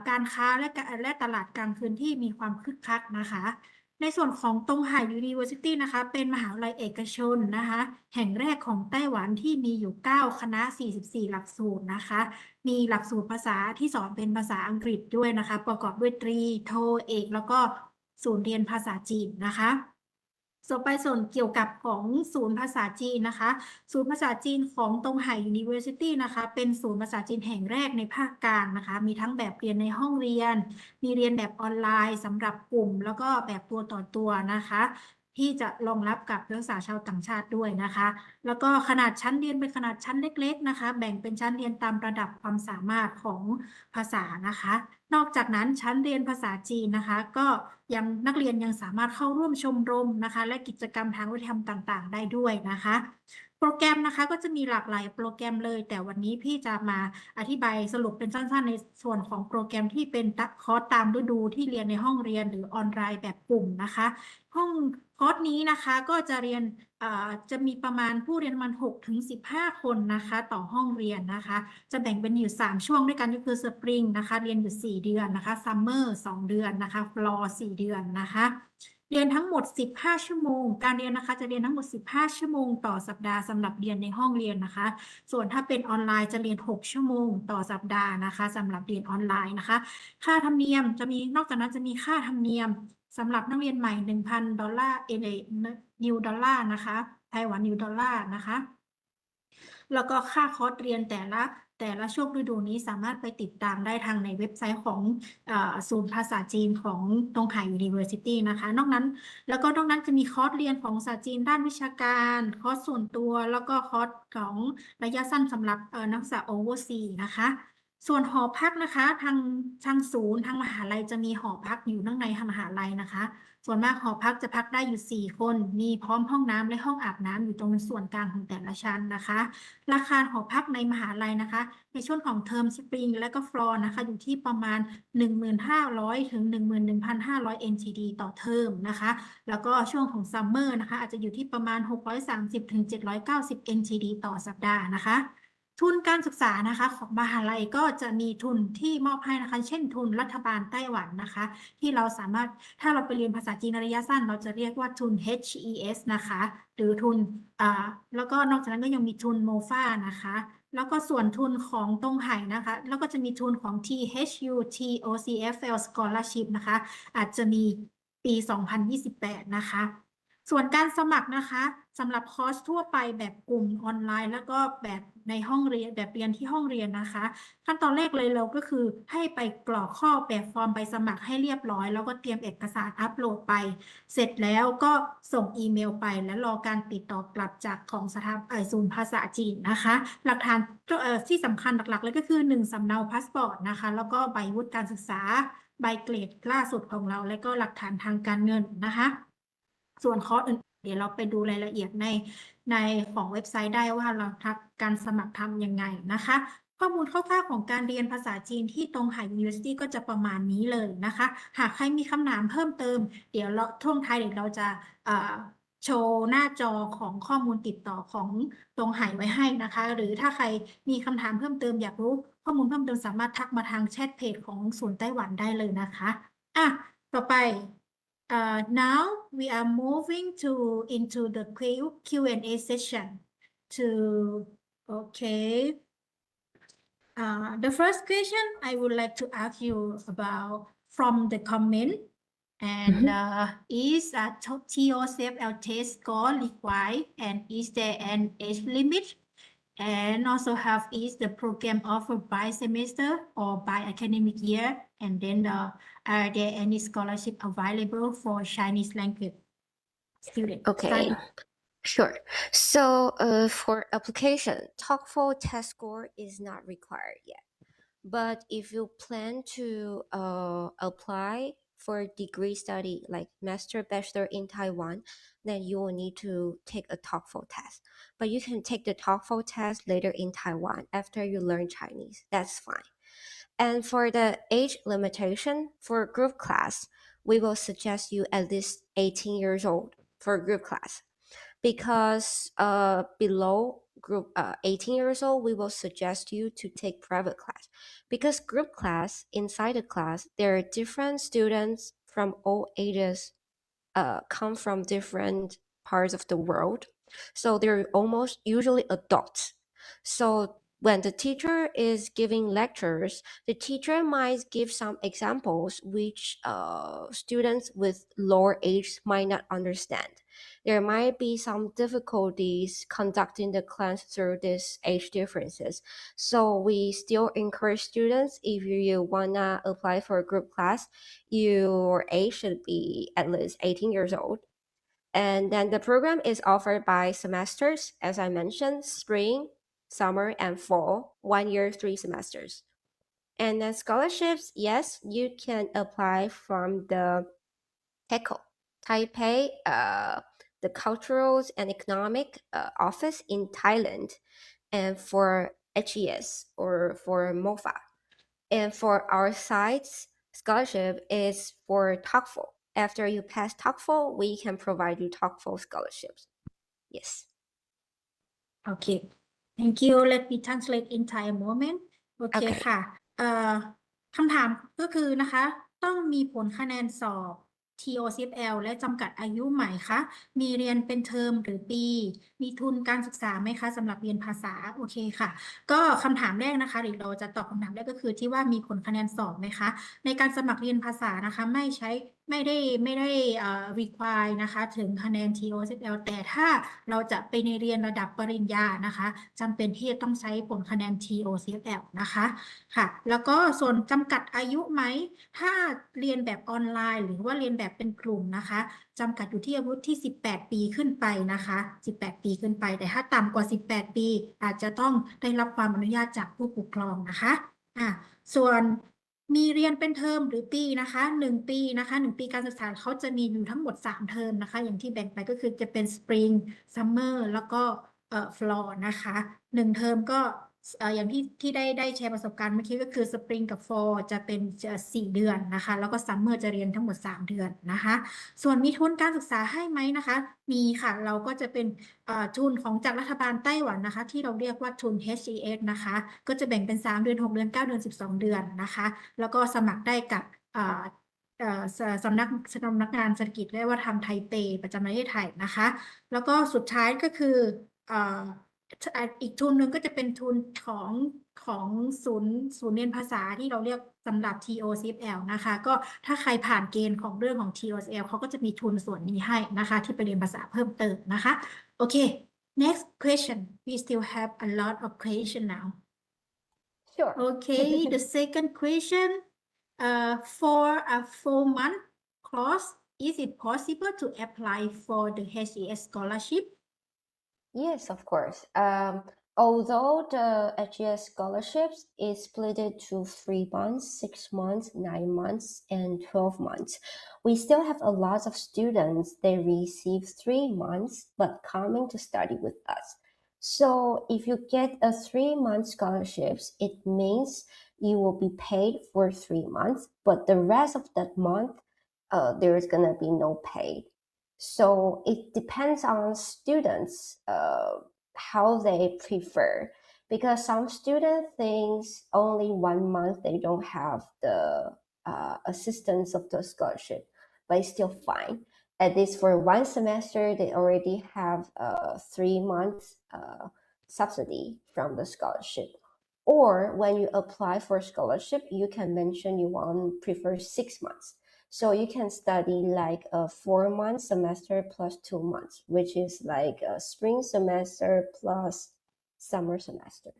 การค้าและตลาดกลางคืนที่มีความคึกคักนะคะ ในส่วนของตงไห่ University นะคะ เป็นมหาวิทยาลัยเอกชนนะคะ แห่งแรกของไต้หวันที่มีอยู่9คณะ44หลักสูตรนะคะ มีหลักสูตรภาษาที่สอนเป็นภาษาอังกฤษด้วยนะคะ ประกอบด้วยตรีโทเอกแล้วก็ศูนย์เรียนภาษาจีนนะคะส่วนไปส่วนเกี่ยวกับของศูนย์ภาษาจีนนะคะ ศูนย์ภาษาจีนของตงไห่ University นะคะ เป็นศูนย์ภาษาจีนแห่งแรกในภาคกลางนะคะ มีทั้งแบบเรียนในห้องเรียน มีเรียนแบบออนไลน์สำหรับกลุ่ม แล้วก็แบบตัวต่อตัวนะคะ ที่จะรองรับกับนักศึกษาชาวต่างชาติด้วยนะคะ แล้วก็ขนาดชั้นเรียนเป็นขนาดชั้นเล็กๆนะคะ แบ่งเป็นชั้นเรียนตามระดับความสามารถของภาษานะคะ นอกจากนั้นชั้นเรียนภาษาจีนนะคะ ก็ยังนักเรียนยังสามารถเข้าร่วมชมรมนะคะ และกิจกรรมทางวัฒนธรรมต่างๆ ได้ด้วยนะคะ โปรแกรมนะคะก็จะมีหลากหลายโปรแกรมเลย แต่วันนี้พี่จะมาอธิบายสรุปเป็นสั้นๆในส่วนของโปรแกรมที่เป็นคอร์สตามฤดูที่เรียนในห้องเรียนหรือออนไลน์แบบกลุ่มนะคะคอร์สนี้นะคะก็จะเรียนจะมีประมาณผู้เรียนประมาณ6 ถึง 15 คนนะคะต่อห้องเรียนนะคะ จะแบ่งเป็นอยู่3ช่วงด้วยกันก็คือสปริงนะคะเรียนอยู่4 เดือนนะคะซัมเมอร์2 เดือนนะคะฟลอร์4 เดือนนะคะเรียนทั้งหมด15 ชั่วโมงการเรียนนะคะจะเรียนทั้งหมด15 ชั่วโมงต่อสัปดาห์สำหรับเรียนในห้องเรียนนะคะส่วนถ้าเป็นออนไลน์จะเรียน6 ชั่วโมงต่อสัปดาห์นะคะสำหรับเรียนออนไลน์นะคะค่าธรรมเนียมจะมีนอกจากนั้นจะมีค่าธรรมเนียมสำหรับนักเรียนใหม่ $1,000 นิวดอลลาร์นะคะไต้หวันนิวดอลลาร์นะคะแล้วก็ค่าคอร์สเรียนแต่ละช่วงฤดูนี้สามารถไปติดตามได้ทางในเว็บไซต์ของศูนย์ภาษาจีนของตงไห่ University นะคะนอกนั้นจะมีคอร์สเรียนของภาษาจีนด้านวิชาการคอร์สส่วนตัวแล้วก็คอร์สของระยะสั้นสำหรับนักศึกษาโอเวอร์ซีนะคะส่วนหอพักนะคะทางศูนย์ทางมหาลัยจะมีหอพักอยู่ข้างในมหาลัยนะคะส่วนมากหอพักจะพักได้อยู่4 คนมีพร้อมห้องน้ำและห้องอาบน้ำอยู่ตรงส่วนกลางของแต่ละชั้นนะคะราคาหอพักในมหาลัยนะคะในช่วงของเทอมสปริงและก็ฟลอร์นะคะอยู่ที่ประมาณ 15,000 ถึง 11,500 NTD ต่อเทอมนะคะแล้วก็ช่วงของซัมเมอร์นะคะอาจจะอยู่ที่ประมาณ630 ถึง 790 NTD ต่อสัปดาห์นะคะทุนการศึกษานะคะของมหาลัยก็จะมีทุนที่มอบให้นะคะเช่นทุนรัฐบาลไต้หวันนะคะที่เราสามารถถ้าเราไปเรียนภาษาจีนระยะสั้นเราจะเรียกว่าทุน HES นะคะหรือทุนแล้วก็นอกจากนั้นก็ยังมีทุนโมฟานะคะแล้วก็ส่วนทุนของตงไห่นะคะแล้วก็จะมีทุนของ THU TOCFL Scholarship นะคะอาจจะมีปี 2028 นะคะส่วนการสมัครนะคะสำหรับคอร์สทั่วไปแบบกลุ่มออนไลน์แล้วก็แบบในห้องเรียนแบบเรียนที่ห้องเรียนนะคะขั้นตอนแรกเลยเราก็คือให้ไปกรอกข้อแบบฟอร์มใบสมัครให้เรียบร้อยแล้วก็เตรียมเอกสารอัปโหลดไปเสร็จแล้วก็ส่งอีเมลไปและรอการติดต่อกลับจากของสถาบันศูนย์ภาษาจีนนะคะหลักฐานที่สำคัญหลักๆเลยก็คือ1 สำเนาพาสปอร์ตนะคะแล้วก็ใบวุฒิการศึกษาใบเกรดล่าสุดของเราและก็หลักฐานทางการเงินนะคะส่วนคอร์สอื่นเดี๋ยวเราไปดูรายละเอียดในของเว็บไซต์ได้ว่าเราการสมัครทำยังไงนะคะข้อมูลคร่าวๆของการเรียนภาษาจีนที่ตงไห่ University ก็จะประมาณนี้เลยนะคะหากใครมีคำถามเพิ่มเติมเดี๋ยวช่วงท้ายเดี๋ยวเราจะโชว์หน้าจอของข้อมูลติดต่อของตงไห่ไว้ให้นะคะหรือถ้าใครมีคำถามเพิ่มเติมอยากรู้ข้อมูลเพิ่มเติมสามารถทักมาทางแชทเพจของศูนย์ไต้หวันได้เลยนะคะต่อไปnow we are moving into the Q&A session to Okay. The first question I would like to ask you about from the comment and is a TOCFL test score required and is there an age limit? And also have is the program offered by semester or by academic year? And then are there any scholarship available for Chinese language student Okay. study? Sure. So for application, TOEFL test score is not required yet. But if you plan to apply for degree study like master, bachelor in Taiwan, then you will need to take a TOEFL test. But you can take the TOEFL test later in Taiwan after you learn Chinese. That's fine. And for the age limitation for group class, we will suggest you at least 18 years old for group class. Because below group 18 years old, we will suggest you to take private class. Because group class, inside the class, there are different students from all ages, come from different parts of the world. So they're almost usually adults. So when the teacher is giving lectures, the teacher might give some examples which students with lower age might not understand. There might be some difficulties conducting the class through these age differences. So we still encourage students, if you wanna apply for a group class, your age should be at least 18 years old. And then the program is offered by semesters, as I mentioned, spring, summer, and fall, 1 year, 3 semesters. And then scholarships, yes, you can apply from the TECO, Taipei, the Cultural and Economic Office in Thailand, and for HES or for MOFA. And for our side's scholarship is for TOEFL. After you pass TOEFL, we can provide you TOEFL scholarships. Yes. Okay. Thank you. Let me translate in Thai a moment. โอเค Okay. ค่ะคำถามก็คือนะคะ ต้องมีผลคะแนนสอบ TOCFL และจำกัดอายุไหมคะ มีเรียนเป็นเทอมหรือปี มีทุนการศึกษาไหมคะสำหรับเรียนภาษา โอเคค่ะ ก็คำถามแรกนะคะเดี๋ยวเราจะตอบคำถามแรกก็คือที่ว่ามีผลคะแนนสอบไหมคะ ในการสมัครเรียนภาษานะคะไม่ได้require นะคะถึงคะแนน TOCFL แต่ถ้าเราจะไปในเรียนระดับปริญญานะคะจำเป็นที่จะต้องใช้ผลคะแนน TOCFL นะคะค่ะแล้วก็ส่วนจำกัดอายุไหมถ้าเรียนแบบออนไลน์หรือว่าเรียนแบบเป็นกลุ่มนะคะจำกัดอยู่ที่อายุที่18 ปีขึ้นไปนะคะ18 ปีขึ้นไปแต่ถ้าต่ำกว่า18 ปีอาจจะต้องได้รับความอนุญาตจากผู้ปกครองนะคะส่วนมีเรียนเป็นเทอมหรือปีนะคะ1 ปีนะคะ1 ปีการศึกษาเขาจะมีอยู่ทั้งหมด3 เทอมนะคะอย่างที่แบ่งไปก็คือจะเป็น Spring Summer แล้วก็Fall นะคะ1 เทอมก็อย่างที่ได้แชร์ประสบการณ์เมื่อกี้ก็คือ Spring กับ Fall จะเป็น4 เดือนนะคะแล้วก็ Summer จะเรียนทั้งหมด3 เดือนนะคะส่วนมีทุนการศึกษาให้ไหมนะคะมีค่ะเราก็จะเป็นทุนของจากรัฐบาลไต้หวันนะคะที่เราเรียกว่าทุน HES นะคะก็จะแบ่งเป็น3 เดือน 6 เดือน 9 เดือน 12 เดือนนะคะแล้วก็สมัครได้กับสำนักงานเศรษฐกิจและวัฒนธรรมไทเปประจำประเทศไทยนะคะแล้วก็สุดท้ายก็คืออีกทุนหนึ่งก็จะเป็นทุนของศูนย์เรียนภาษาที่เราเรียกสำหรับ TOCFL นะคะก็ถ้าใครผ่านเกณฑ์ของเรื่องของ TOCFL เขาก็จะมีทุนส่วนนี้ให้นะคะที่ไปเรียนภาษาเพิ่มเติมนะคะโอเค next question we still have a lot of question now Sure. Okay the second question for a 4-month course is it possible to apply for the HES scholarship? Yes, of course. Although the HES scholarships is split to 3 months, 6 months, 9 months, and 12 months, we still have a lot of students that receive 3 months but coming to study with us. So if you get a 3-month scholarships, it means you will be paid for 3 months, but the rest of that month, there is gonna be no pay. So it depends on students how they prefer, because some students thinks only 1 month they don't have the assistance of the scholarship, but it's still fine. At least for 1 semester they already have 3 months subsidy from the scholarship. Or when you apply for scholarship, you can mention you prefer 6 months. So you can study like a 4-month semester plus 2 months, which is like a spring semester plus summer semester.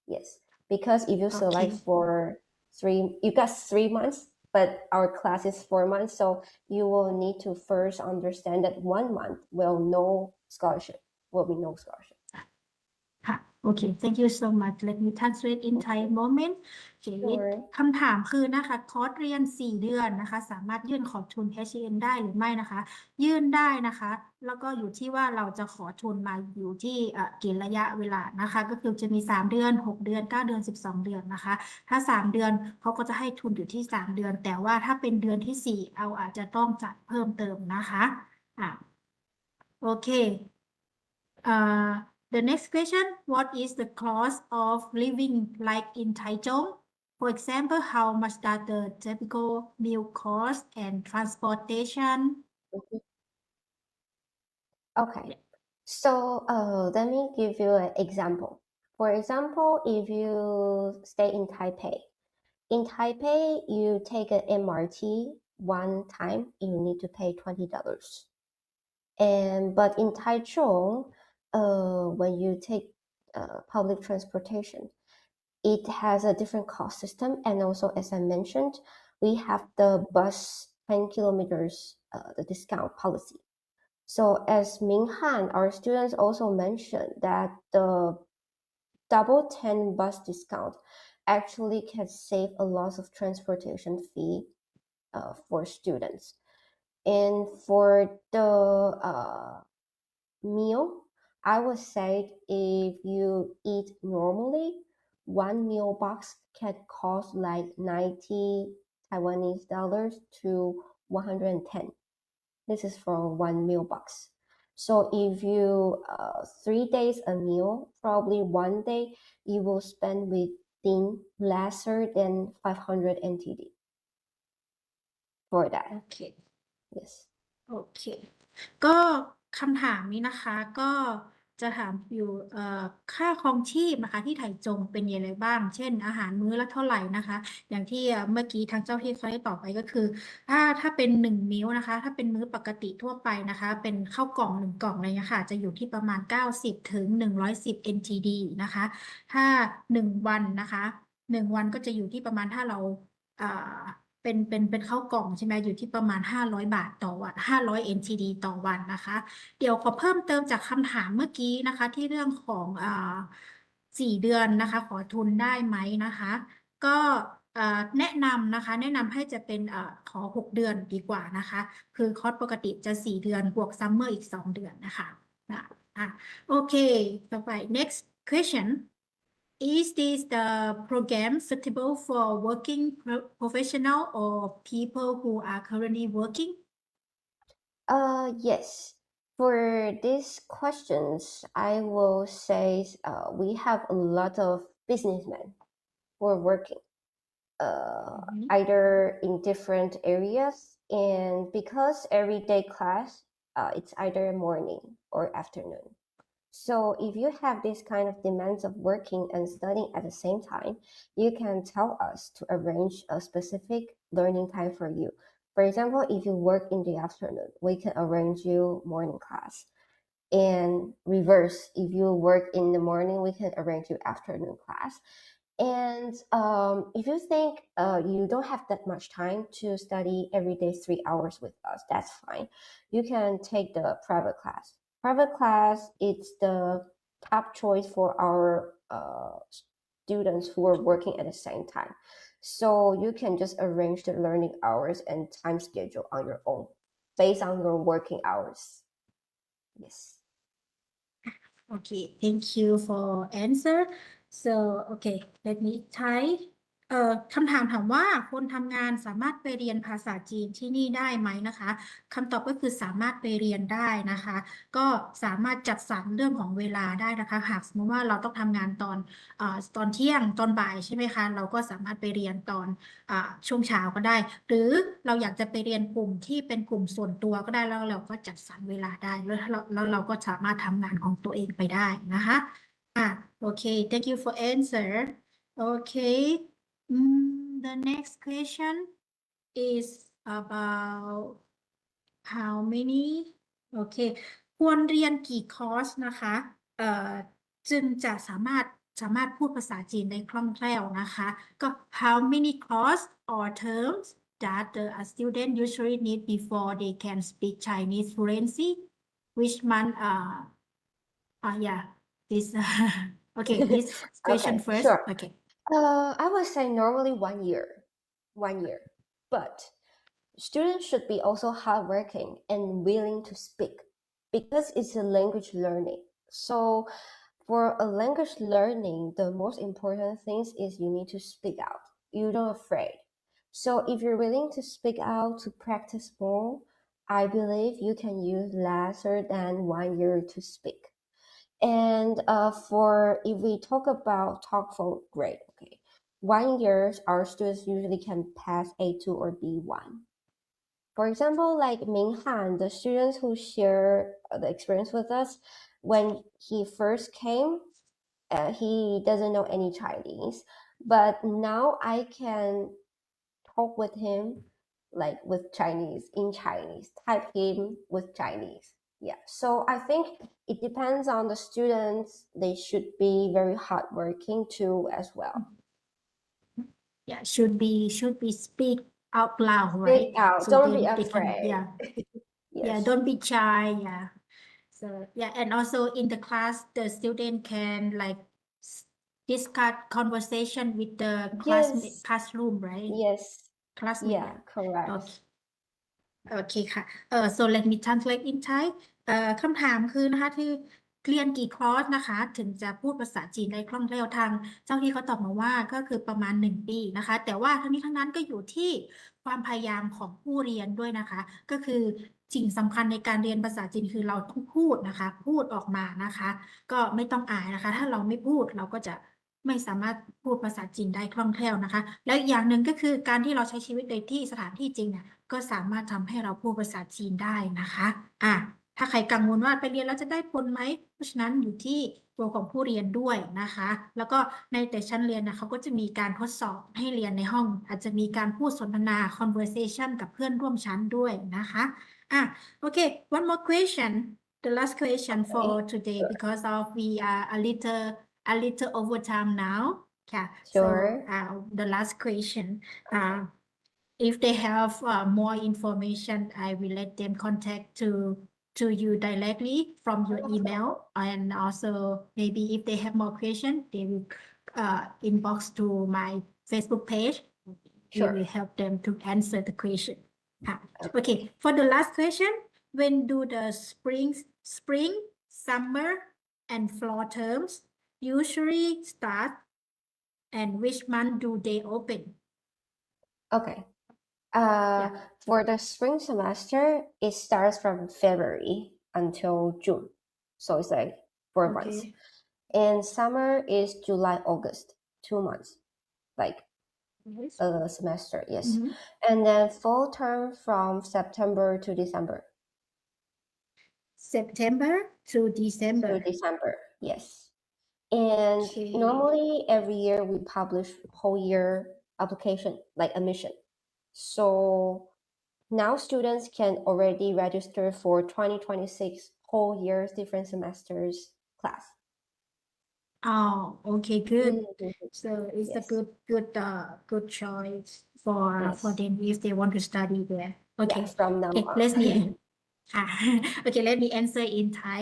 Yes, because if you select for you got 3 months, but our class is 4 months, so you will need to first understand that 1 month will be no scholarship. ค่ะโอเค thank you so much let me translate in Thai moment โอเค Sure. คำถามคือนะคะคอร์สเรียน4 เดือนนะคะสามารถยื่นขอทุน HEN ได้หรือไม่นะคะยื่นได้นะคะแล้วก็อยู่ที่ว่าเราจะขอทุนมาอยู่ที่กี่ระยะเวลานะคะก็คือจะมี3 เดือน 6 เดือน 9 เดือน 12 เดือนนะคะถ้า3 เดือนเขาก็จะให้ทุนอยู่ที่3 เดือนแต่ว่าถ้าเป็นเดือนที่4เอาอาจจะต้องจ่ายเพิ่มเติมนะคะโอเคThe next question, what is the cost of living like in Taichung? For example, how much does the typical meal cost and transportation? Okay, so let me give you an example. For example, if you stay in Taipei, you take an MRT one time, you need to pay $20. But in Taichung, when you take public transportation, it has a different cost system, and also, as I mentioned, we have the bus 10 kilometers, the discount policy. So as Minghan, our students also mentioned that the double 10 bus discount actually can save a lot of transportation fee for students. And for the meal, I would say if you eat normally, one meal box can cost like 90 Taiwanese dollars to 110. This is for one meal box. So if you 3 days a meal, probably one day you will spend within lesser than 500 NTD for that. Okay. Yes. โอเค ก็คำถามนี้นะคะก็จะถามอยู่ค่าครองชีพนะคะที่ไถจงเป็นยังไงบ้าง เช่นอาหารมื้อละเท่าไหร่นะคะ อย่างที่เมื่อกี้ทางเจ้าที่เขาได้ตอบไปก็คือถ้าเป็น1 มื้อนะคะ ถ้าเป็นมื้อปกติทั่วไปนะคะ เป็นข้าวกล่อง1 กล่องอะไรเงี้ยค่ะจะอยู่ที่ประมาณ90 ถึง 110 NTD นะคะ ถ้า1 วันนะคะ1 วันก็จะอยู่ที่ประมาณถ้าเราเป็นข้าวกล่องใช่ไหมอยู่ที่ประมาณ500 บาทต่อวัน500 NTD ต่อวันนะคะเดี๋ยวขอเพิ่มเติมจากคำถามเมื่อกี้นะคะที่เรื่องของ4 เดือนนะคะขอทุนได้ไหมนะคะก็แนะนำนะคะแนะนำให้จะเป็นขอ6 เดือนดีกว่านะคะคือคอร์สปกติจะ4 เดือนบวกซัมเมอร์อีก2 เดือนนะคะโอเคต่อไป next question Is this the program suitable for working professional or people who are currently working? Yes. For these questions, I will say we have a lot of businessmen who are working either in different areas, and because everyday class, it's either morning or afternoon. So if you have this kind of demands of working and studying at the same time, you can tell us to arrange a specific learning time for you. For example, if you work in the afternoon, we can arrange you morning class. And reverse, if you work in the morning, we can arrange you afternoon class. And if you think you don't have that much time to study every day 3 hours with us, that's fine. You can take the private class. Private class, it's the top choice for our students who are working at the same time. So you can just arrange the learning hours and time schedule on your own based on your working hours. Yes. Okay, thank you for answer. So, okay, let me try. คำถามถามว่าคนทำงานสามารถไปเรียนภาษาจีนที่นี่ได้ไหมนะคะคำตอบก็คือสามารถไปเรียนได้นะคะก็สามารถจัดสรรเรื่องของเวลาได้นะคะหากสมมติว่าเราต้องทำงานตอนเที่ยงตอนบ่ายใช่ไหมคะเราก็สามารถไปเรียนตอนช่วงเช้าก็ได้หรือเราอยากจะไปเรียนกลุ่มที่เป็นกลุ่มส่วนตัวก็ได้แล้วเราก็จัดสรรเวลาได้แล้วเราก็สามารถทำงานของตัวเองไปได้นะคะ Okay, thank you for answer. Okay, the next question is about how many โอเคควรเรียนกี่คอร์สนะคะจึงจะสามารถพูดภาษาจีนได้คล่องแคล่วนะคะก็ how many course or terms that the student usually need before they can speak Chinese fluency which month yeah this okay this question Okay, first sure. okay I would say normally 1 year, but students should be also hardworking and willing to speak because it's a language learning. So for a language learning, the most important things is you need to speak out. You're not afraid. So if you're willing to speak out to practice more, I believe you can use lesser than 1 year to speak. And for if we talk about TOEFL grade, okay, 1 year our students usually can pass A2 or B1. For example, like Minghan, the students who share the experience with us, when he first came, he doesn't know any Chinese, but now I can talk with him like with Chinese, in Chinese, type him with Chinese. Yeah, so I think it depends on the students. They should be very hardworking too as well. yeah should be speak out loud Speak right out, so don't then be they can afraid. yeah Yes. don't be shy yeah so yeah and also in the class the student can like discuss conversation with the Yes. classroom right Yes. classmate Yeah, correct. okay โอเคค่ะso let me translate in Thai คำถามคือนะคะที่เรียนกี่คอร์สนะคะถึงจะพูดภาษาจีนได้คล่องแคล่วทางเจ้าที่เขาตอบมาว่าก็คือประมาณ1 ปีนะคะแต่ว่าทั้งนี้ทั้งนั้นก็อยู่ที่ความพยายามของผู้เรียนด้วยนะคะก็คือสิ่งสำคัญในการเรียนภาษาจีนคือเราต้องพูดนะคะพูดออกมานะคะก็ไม่ต้องอายนะคะถ้าเราไม่พูดเราก็จะไม่สามารถพูดภาษาจีนได้คล่องแคล่วนะคะแล้วอีกอย่างหนึ่งก็คือการที่เราใช้ชีวิตในที่สถานที่จริงเนี่ยก็สามารถทำให้เราพูดภาษาจีนได้นะคะถ้าใครกังวลว่าไปเรียนแล้วจะได้ผลไหมเพราะฉะนั้นอยู่ที่ตัวของผู้เรียนด้วยนะคะแล้วก็ในแต่ชั้นเรียนนะเขาก็จะมีการทดสอบให้เรียนในห้องอาจจะมีการพูดสนทนา conversation กับเพื่อนร่วมชั้นด้วยนะคะโอเค one more question the last question for today because of we are a little over time now yeah Sure. so the last question if they have more information I will let them contact to you directly from your email and also maybe if they have more question they will inbox to my Facebook page we Sure. will help them to answer the question okay for the last question when do the spring summer and fall terms usually start and which month do they open Okay. For the spring semester, it starts from February until June. So it's like 4 months. okay And summer is July, August, 2 months, like Yes. a semester, yes. Mhm. And then fall term from September to December. September to To December. December, yes. And Okay. normally every year we publish whole year application, like admission. So now students can already register for 2026 whole years, different semesters class. Oh, okay, good. Mhm. So it's a Yes. good choice for Yes. them if they want to study there. Okay. Yeah, from now Okay, on. let me โอเค let me answer in Thai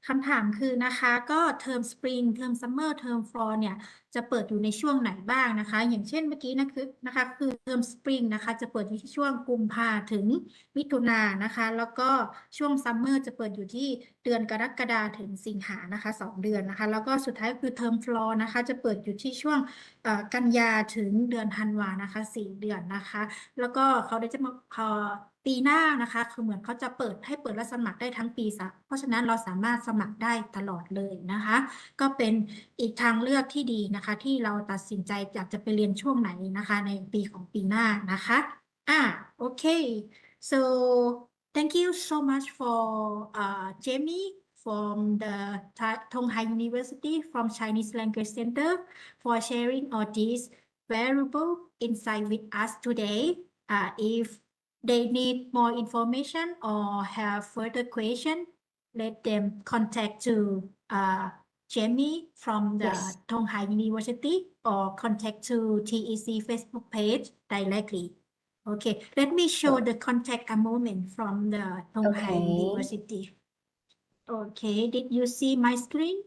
คำถามคือนะคะก็เทอม spring เทอม summer เทอม fall เนี่ยจะเปิดอยู่ในช่วงไหนบ้างนะคะอย่างเช่นเมื่อกี้นะคะคือเทอม spring นะคะจะเปิดอยู่ที่ช่วงกุมภาถึงมิถุนายนนะคะแล้วก็ช่วง summer จะเปิดอยู่ที่เดือนกรกฎาคมถึงสิงหานะคะ2 เดือนนะคะแล้วก็สุดท้ายคือเทอม fall นะคะจะเปิดอยู่ที่ช่วงกันยาถึงเดือนธันวานะคะ4 เดือนนะคะแล้วก็เขาได้จะมาปีหน้านะคะคือเหมือนเขาจะเปิดและสมัครได้ทั้งปีเพราะฉะนั้นเราสามารถสมัครได้ตลอดเลยนะคะก็เป็นอีกทางเลือกที่ดีนะคะที่เราตัดสินใจอยากจะไปเรียนช่วงไหนนะคะในปีของปีหน้านะคะโอเค so thank you so much for Jamie from the Tunghai University from Chinese Language Center for sharing all these valuable insight with us today. If they need more information or have further question, let them contact to Jamie from the Yes. Tunghai University or contact to TEC Facebook page directly. Okay, let me show the contact a moment from the Tunghai Okay. University. Okay, did you see my screen?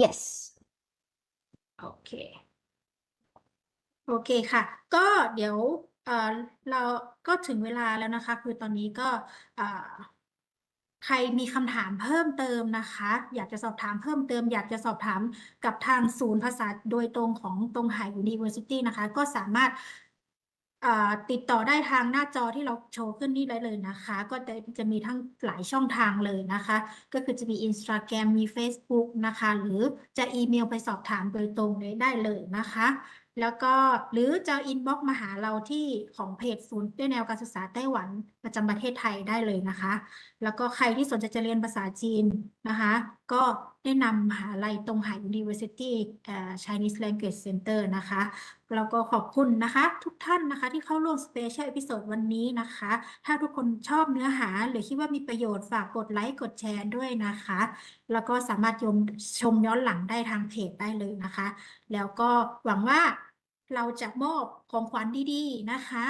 Yes. โอเค โอเคค่ะ ก็เดี๋ยวเราก็ถึงเวลาแล้วนะคะ คือตอนนี้ก็ใครมีคำถามเพิ่มเติมนะคะ อยากจะสอบถามเพิ่มเติม อยากจะสอบถามกับทางศูนย์ภาษาโดยตรงของตรงไห University นะคะ ก็สามารถติดต่อได้ทางหน้าจอที่เราโชว์ขึ้นนี่ได้เลยนะคะ ก็จะมีทั้งหลายช่องทางเลยนะคะ ก็คือจะมี Instagram มี Facebook นะคะ หรือจะอีเมลไปสอบถามโดยตรงได้เลยนะคะ แล้วก็หรือจะอินบ็อกซ์มาหาเราที่ของเพจศูนย์ด้วยแนวการศึกษาไต้หวันประจำประเทศไทยได้เลยนะคะ แล้วก็ใครที่สนใจจะเรียนภาษาจีนนะคะ ก็แนะนำมหาลัยตงไห University Chinese Language Center นะคะแล้วก็ขอบคุณนะคะ ทุกท่านนะคะที่เข้าร่วม Special Episode วันนี้นะคะ ถ้าทุกคนชอบเนื้อหาหรือคิดว่ามีประโยชน์ฝากกดไลค์กดแชร์ด้วยนะคะ แล้วก็สามารถชมย้อนหลังได้ทางเพจได้เลยนะคะ แล้วก็หวังว่าเราจะมอบของขวัญดีๆนะคะ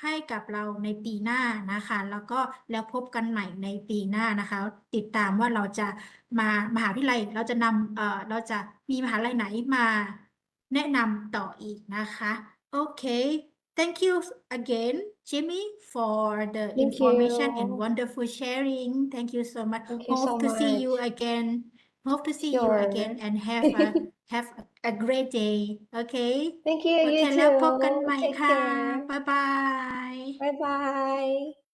ให้กับเราในปีหน้านะคะ แล้วพบกันใหม่ในปีหน้านะคะ ติดตามว่าเราจะมามหาวิทยาลัยเราจะนำเราจะมีมหาลัยไหนมาแนะนำต่ออีกนะคะโอเค thank you again Jimmy for the Thank information and you. wonderful sharing thank you so much Thank you hope so to see you much. again hope to see you Sure. again and have a great day okay Thank you. โอเค You แล้วพบกัน too. ใหม่ Take ค่ะ care. บ๊ายบาย Bye bye.